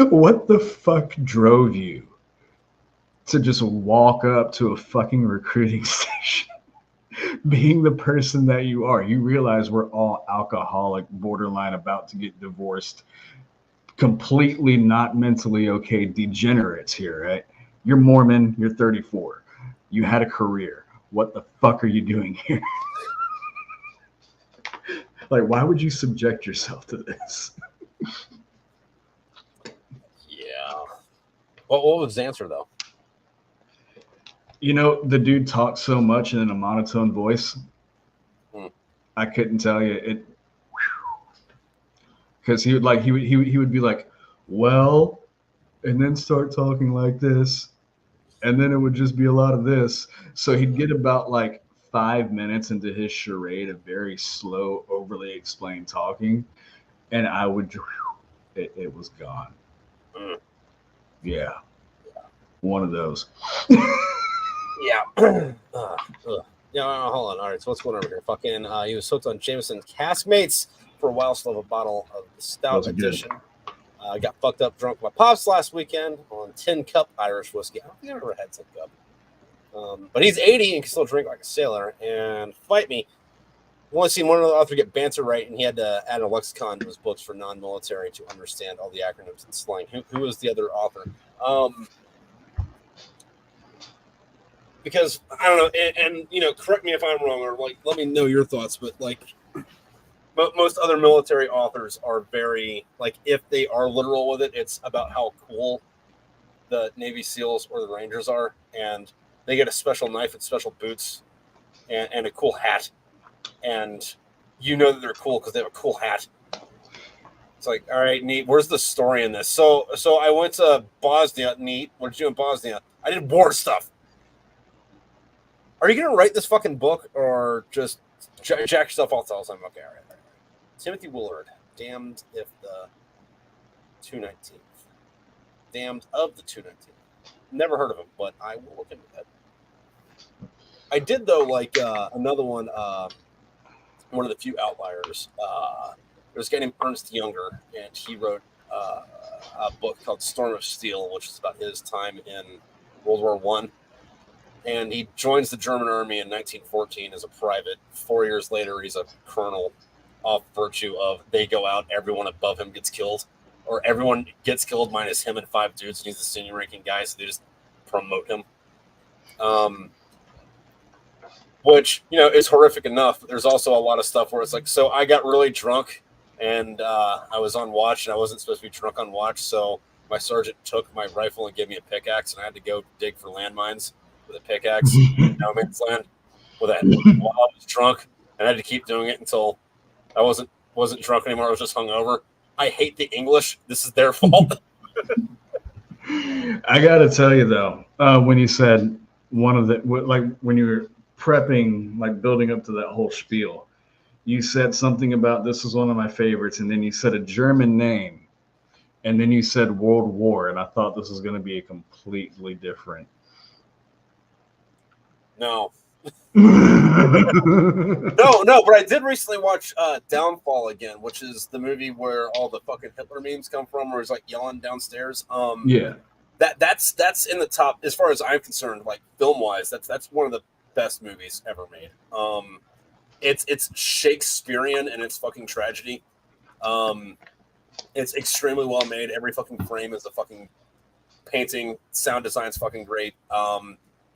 What the fuck drove you to just walk up to a fucking recruiting station? Being the person that you are, you realize we're all alcoholic, borderline about to get divorced, completely not mentally okay degenerates here, right? You're Mormon, you're 34. You had a career. What the fuck are you doing here? Like, why would you subject yourself to this? Yeah. What was his answer, though? You know, the dude talked so much in a monotone voice. I couldn't tell you it, because he would be like, well, and then start talking like this, and then it would just be a lot of this. So he'd get about like 5 minutes into his charade of very slow, overly explained talking, and I would, it was gone. Yeah, one of those. Yeah. Yeah, hold on. All right, so what's going on over here? Fucking, he was hooked on Jameson Caskmates for a while. Still have a bottle of the Stout Edition. Got fucked up drunk with my pops last weekend on Tin Cup Irish whiskey. I don't think I've ever had Tin Cup. But he's 80 and can still drink like a sailor. And fight me. I've only seen one other author get banter right, and he had to add a lexicon to his books for non-military to understand all the acronyms and slang. Who was the other author? Because I don't know, and you know, correct me if I'm wrong, or like let me know your thoughts. But like most other military authors are very like, if they are literal with it, it's about how cool the Navy SEALs or the Rangers are, and they get a special knife and special boots and a cool hat, and you know that they're cool because they have a cool hat. It's like, all right, neat. Where's the story in this? So I went to Bosnia. Neat. What did you do in Bosnia? I did war stuff. Are you going to write this fucking book or just jack yourself off the time? Okay, all right. Timothy Willard, Damned if the 219th. Damned of the 219th. Never heard of him, but I will look into that. I did, though, like another one, one of the few outliers. There's a guy named Ernest Younger, and he wrote a book called Storm of Steel, which is about his time in World War One. And he joins the German army in 1914 as a private. 4 years later, he's a colonel off virtue of they go out, everyone above him gets killed. Or everyone gets killed minus him and 5 dudes, and he's the senior ranking guy, so they just promote him. Which, is horrific enough. But there's also a lot of stuff where it's like, so I got really drunk, and I was on watch, and I wasn't supposed to be drunk on watch, so my sergeant took my rifle and gave me a pickaxe, and I had to go dig for landmines with a pickaxe in no man's land while I was drunk, and I had to keep doing it until I wasn't drunk anymore. I was just hungover. I hate the English. This is their fault. I got to tell you, though, when you said when you were prepping, like building up to that whole spiel, you said something about this is one of my favorites, and then you said a German name, and then you said World War, and I thought this was going to be a completely different. No. No, but I did recently watch Downfall again, which is the movie where all the fucking Hitler memes come from, where he's like yelling downstairs. Yeah. That's in the top as far as I'm concerned, like film wise, that's one of the best movies ever made. It's Shakespearean and it's fucking tragedy. It's extremely well made. Every fucking frame is a fucking painting. Sound design's fucking great.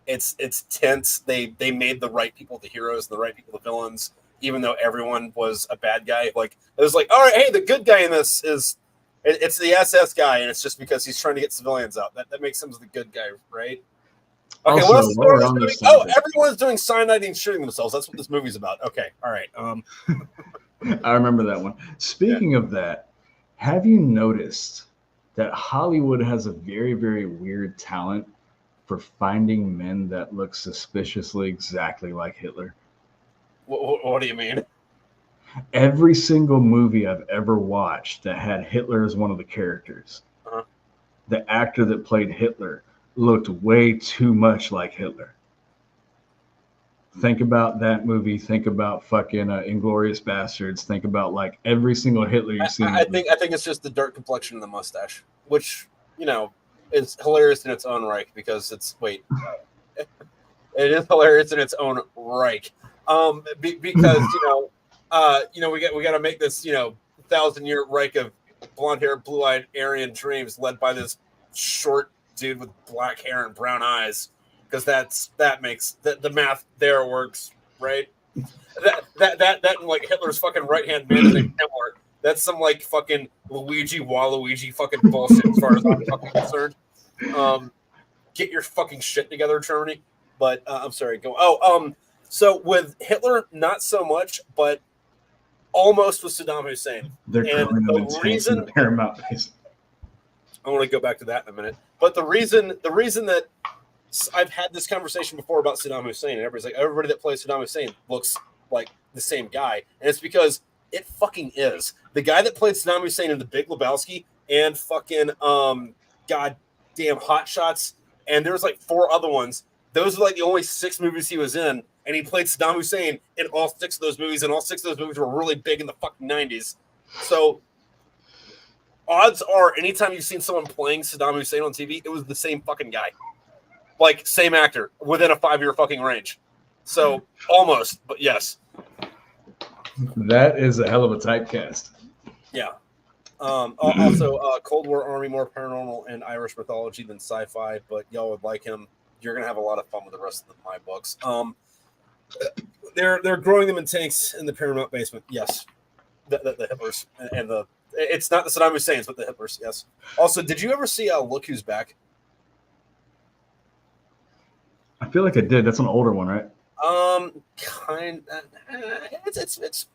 It's tense. They made the right people the heroes, the right people the villains, even though everyone was a bad guy. Like it was like, all right, hey, the good guy in this is it's the SS guy, and it's just because he's trying to get civilians out. That makes him the good guy, right? Okay, also, everyone's doing cyanide and shooting themselves. That's what this movie's about. Okay, all right. I remember that one. Speaking of that, have you noticed that Hollywood has a very, very weird talent for finding men that look suspiciously exactly like Hitler? What do you mean? Every single movie I've ever watched that had Hitler as one of the characters, the actor that played Hitler looked way too much like Hitler. Think about that movie. Think about fucking Inglourious Bastards. Think about like every single Hitler you've seen. I think it's just the dark complexion and the mustache, which is hilarious in its own right because it is hilarious in its own right. Because we got to make this 1,000-year Reich of blonde hair, blue eyed Aryan dreams led by this short dude with black hair and brown eyes. Because that makes the math there works, right? That like Hitler's fucking right hand man is named Himmler. That's some like fucking Waluigi fucking bullshit as far as I'm fucking concerned. Get your fucking shit together, Germany. But I'm sorry, go. So with Hitler, not so much, but almost with Saddam Hussein. They're calling them tanks in the Paramount Base. I want to go back to that in a minute. But the reason that I've had this conversation before about Saddam Hussein, and everybody that plays Saddam Hussein looks like the same guy, and it's because it fucking is. The guy that played Saddam Hussein in The Big Lebowski and fucking goddamn Hot Shots, and there's like 4 other ones. Those are like the only 6 movies he was in, and he played Saddam Hussein in all 6 of those movies, and all 6 of those movies were really big in the fucking 90s. So odds are, anytime you've seen someone playing Saddam Hussein on TV, it was the same fucking guy. Like, same actor, within a 5-year fucking range. So, almost, but yes. That is a hell of a typecast. Yeah. Also, Cold War Army, more paranormal and Irish mythology than sci-fi, but y'all would like him. You're going to have a lot of fun with the rest of my books. They're growing them in tanks in the Paramount basement, yes. The Hitlers. And it's not the Saddam Husseins, but the Hitlers, yes. Also, did you ever see Look Who's Back? I feel like I did. That's an older one, right?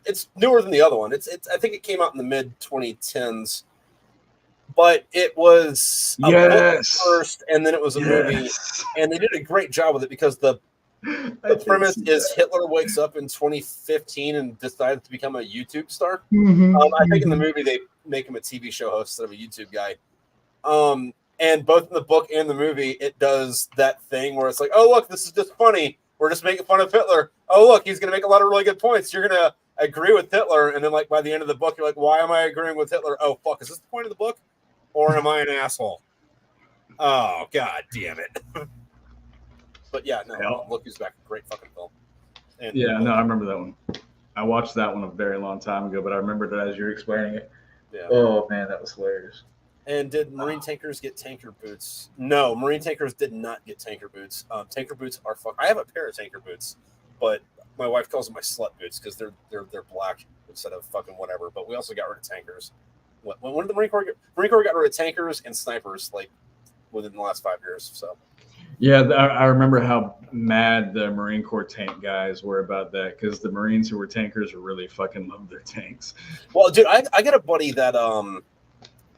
It's newer than the other one. I think it came out in the mid 2010s, but it was a book first, and then it was a movie, and they did a great job with it because the The premise is Hitler wakes up in 2015 and decides to become a YouTube star. I think in the movie they make him a TV show host instead of a YouTube guy. And both in the book and the movie, it does that thing where it's like, oh, look, this is just funny. We're just making fun of Hitler. Oh, look, he's going to make a lot of really good points. You're going to agree with Hitler. And then, like, by the end of the book, you're like, why am I agreeing with Hitler? Oh, fuck, is this the point of the book? Or am I an asshole? Oh, God damn it. But yeah, no, Look Who's Back. Great fucking film. And yeah, no, I remember that one. I watched that one a very long time ago, but I remembered it as you're explaining it. Yeah. Oh, man, that was hilarious. And did Marine tankers get tanker boots? No, Marine tankers did not get tanker boots. Tanker boots are fuck. I have a pair of tanker boots, but my wife calls them my slut boots because they're black instead of fucking whatever. But we also got rid of tankers. When did the Marine Corps got rid of tankers and snipers like within the last 5 years? So. Yeah, I remember how mad the Marine Corps tank guys were about that because the Marines who were tankers really fucking loved their tanks. Well, dude, I got a buddy that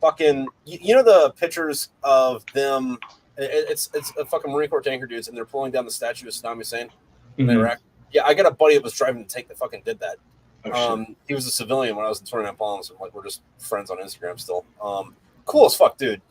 fucking, you know the pictures of them. It's a fucking Marine Corps tanker dudes, and they're pulling down the statue of Saddam Hussein in Iraq. Yeah, I got a buddy that was driving the tank that fucking did that. He was a civilian when I was in 29 Palms, and like we're just friends on Instagram still. Cool as fuck, dude.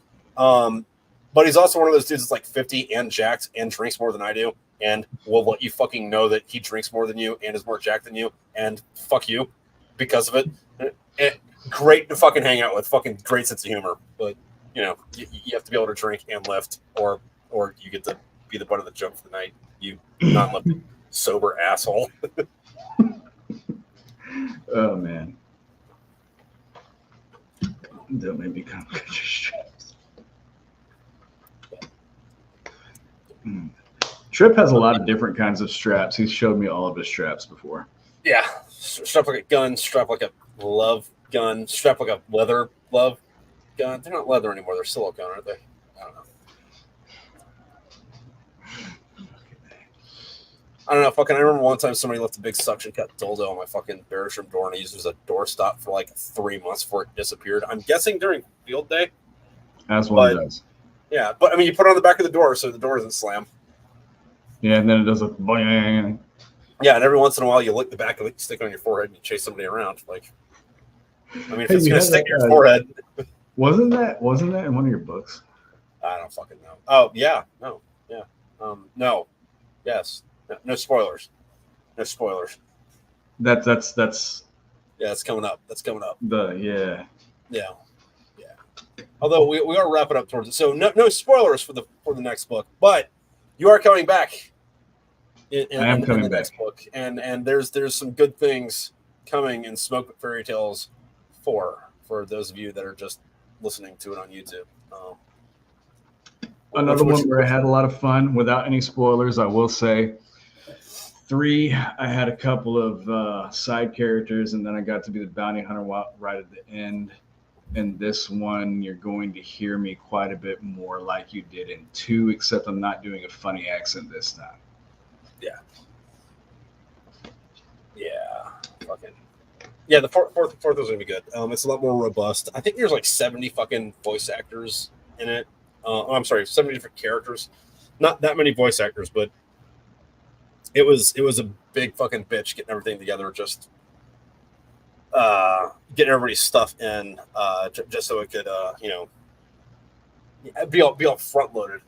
But he's also one of those dudes that's like 50 and jacked and drinks more than I do, and will let you fucking know that he drinks more than you and is more jacked than you, and fuck you because of it. Great to fucking hang out with, fucking great sense of humor. But you know, you have to be able to drink and lift, or you get to be the butt of the joke for the night. You non-lifting sober asshole. Oh man, don't make me come get your straps. Tripp has a lot of different kinds of straps. He's showed me all of his straps before. Yeah, strapped like a gun, strapped like a glove gun, strapped like a leather glove gun. They're not leather anymore. They're silicone, aren't they? I don't know. Fucking, I remember one time somebody left a big suction cup dildo on my fucking Bearsham door, and I used it as a doorstop for like 3 months before it disappeared. I'm guessing during field day. As one does. Yeah, but I mean, you put it on the back of the door so the door doesn't slam. Yeah, and then it does a boing. Yeah, and every once in a while you lick the back of it, you stick it on your forehead, and you chase somebody around. Like, I mean, if it's gonna stick to your forehead. Wasn't that in one of your books? I don't fucking know. Oh yeah, no, yeah, no, yes, no spoilers, no spoilers. That's yeah, it's coming up. That's coming up. Yeah. Although we are wrapping up towards it, so no spoilers for the next book, but you are coming back. I am coming in the next book, and there's some good things coming in Smokepit Fairytales 4 for those of you that are just listening to it on YouTube. Another one where I had a lot of fun without any spoilers. I will say 3, I had a couple of side characters, and then I got to be the bounty hunter right at the end. And this one, you're going to hear me quite a bit more like you did in 2, except I'm not doing a funny accent this time. Yeah. Fucking. Yeah, the fourth was gonna be good. It's a lot more robust. I think there's like 70 fucking voice actors in it. I'm sorry, 70 different characters. Not that many voice actors, but it was a big fucking bitch getting everything together. Just getting everybody's stuff in, just so it could, be all front loaded,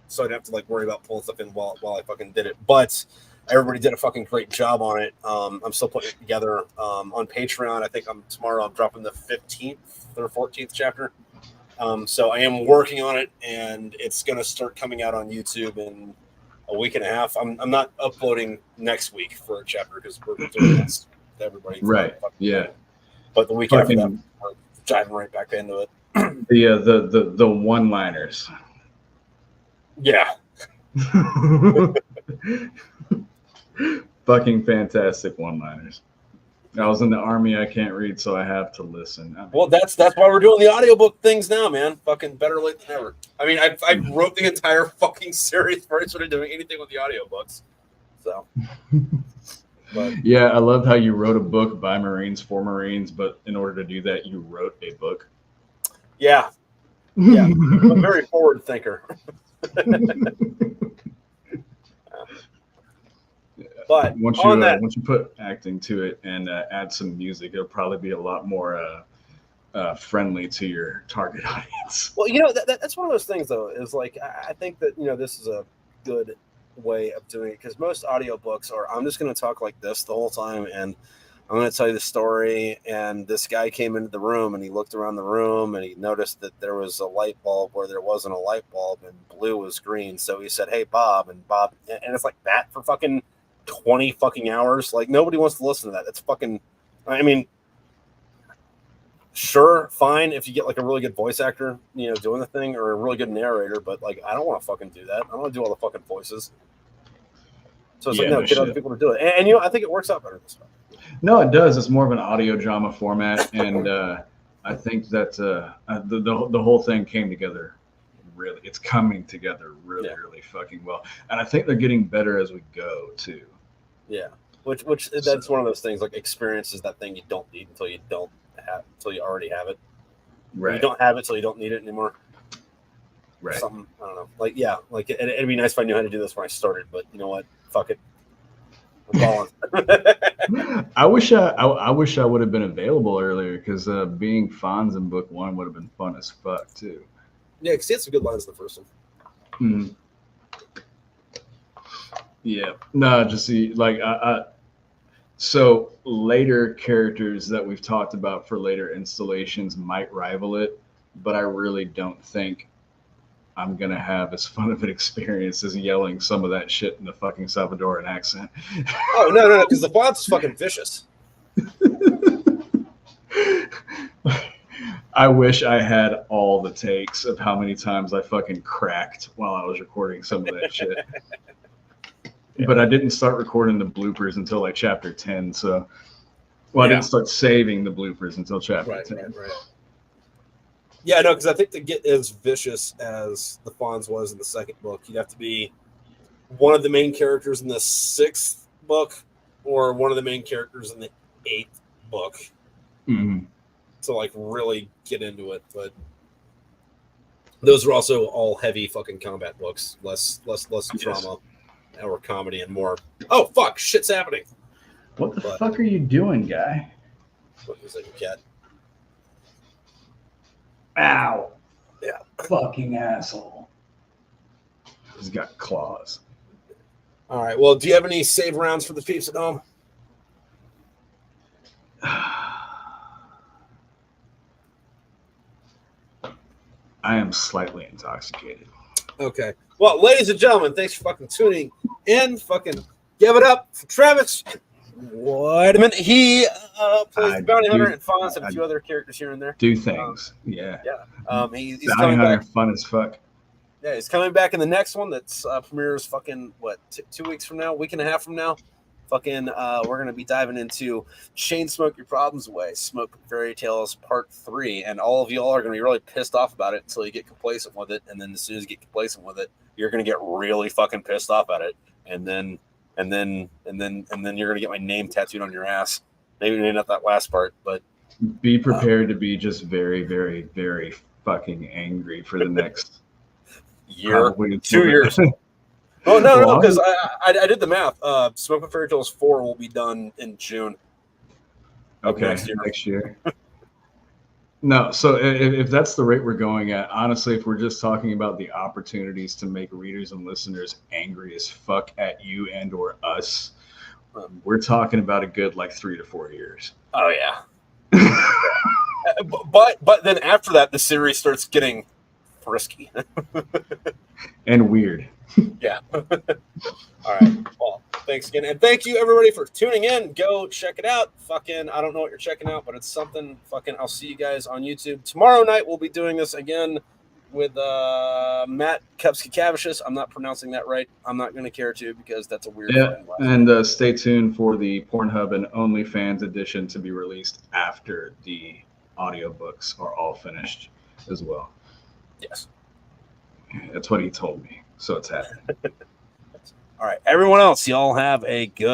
so I didn't have to like worry about pulling stuff in while I fucking did it. But everybody did a fucking great job on it. I'm still putting it together on Patreon. I think tomorrow I'm dropping the 15th or 14th chapter. So I am working on it, and it's gonna start coming out on YouTube in a week and a half. I'm not uploading next week for a chapter because we're doing this to everybody. Right. Yeah. But the week after that, we're diving right back into it. The one-liners. Yeah. Fucking fantastic one-liners. I was in the army. I can't read, so I have to listen. I mean, well, that's why we're doing the audiobook things now, man. Fucking better late than never. I mean, I wrote the entire fucking series before I started doing anything with the audiobooks. So. But, yeah, I love how you wrote a book by Marines for Marines, but in order to do that, you wrote a book. Yeah. I'm a very forward thinker. But once you put acting to it and add some music, it'll probably be a lot more friendly to your target audience. Well, that's one of those things, though, is like I think that this is a good way of doing it, because most audiobooks are, I'm just going to talk like this the whole time, and I'm going to tell you the story. And this guy came into the room and he looked around the room and he noticed that there was a light bulb where there wasn't a light bulb, and blue was green. So he said, "Hey, Bob," and it's like that for fucking 20 fucking hours. Like, nobody wants to listen to that. That's fucking, I mean, sure, fine if you get like a really good voice actor, doing the thing, or a really good narrator, but like, I don't want to fucking do that. I don't want to do all the fucking voices. So it's get other people to do it. And I think it works out better this way. No, it does. It's more of an audio drama format, and I think that the whole thing came together really. It's coming together really, really fucking well, and I think they're getting better as we go too. Yeah, which that's one of those things, like, experience is that thing you don't need until you already have it. Right. You don't have it till you don't need it anymore. Right. Something, I don't know. Like, yeah, like it'd be nice if I knew how to do this when I started, but you know what? Fuck it. I'm balling. I wish I would have been available earlier, because being Fonz in book 1 would have been fun as fuck too. Yeah, because he had some good lines in the first one. Mm-hmm. Yeah. No, just see, like, so later characters that we've talked about for later installations might rival it, but I really don't think I'm going to have as fun of an experience as yelling some of that shit in the fucking Salvadoran accent. Oh, no, because the Fonz is fucking vicious. I wish I had all the takes of how many times I fucking cracked while I was recording some of that shit. Yeah. But I didn't start recording the bloopers until like chapter 10. So, I didn't start saving the bloopers until chapter 10. Right. Yeah, no, because I think to get as vicious as the Fonz was in the second book, you'd have to be one of the main characters in the 6th book, or one of the main characters in the 8th book. Mm-hmm. To like really get into it. But those are also all heavy fucking combat books, less drama or comedy, and more, oh fuck, shit's happening. What the fuck are you doing, guy? What is like a cat? Ow. Yeah. Fucking asshole. He's got claws. All right. Well, do you have any save rounds for the peeps at home? I am slightly intoxicated. Okay. Well, ladies and gentlemen, thanks for fucking tuning in. Fucking give it up for Travis Weidemann. He plays the bounty hunter and Fonz and a few other characters here and there. Do things. Yeah. He's bounty coming hunter, back. Fun as fuck. Yeah, he's coming back in the next one that's premieres fucking, 2 weeks from now, week and a half from now. Fucking, we're going to be diving into Chain Smoke Your Problems Away, Smokepit Fairytales Part 3. And all of y'all are going to be really pissed off about it until you get complacent with it. And then as soon as you get complacent with it, you're going to get really fucking pissed off at it. And then you're going to get my name tattooed on your ass. Maybe not that last part, but be prepared to be just very, very, very fucking angry for the next year, 2 years. Oh, no, because I did the math. Smokepit Fairytales 4 will be done in June. Okay, next year. No, so if that's the rate we're going at, honestly, if we're just talking about the opportunities to make readers and listeners angry as fuck at you and or us, we're talking about a good 3 to 4 years. Oh, yeah. but then after that, the series starts getting frisky. And weird. Yeah. All right. Well, thanks again. And thank you, everybody, for tuning in. Go check it out. Fucking, I don't know what you're checking out, but it's something. Fucking, I'll see you guys on YouTube. Tomorrow night, we'll be doing this again with Matt Kupski-Cavicius. I'm not pronouncing that right. I'm not going to care to, because that's a weird. Yeah, and stay tuned for the Pornhub and OnlyFans edition to be released after the audiobooks are all finished as well. Yes. That's what he told me. So it's happening. All right. Everyone else, y'all have a good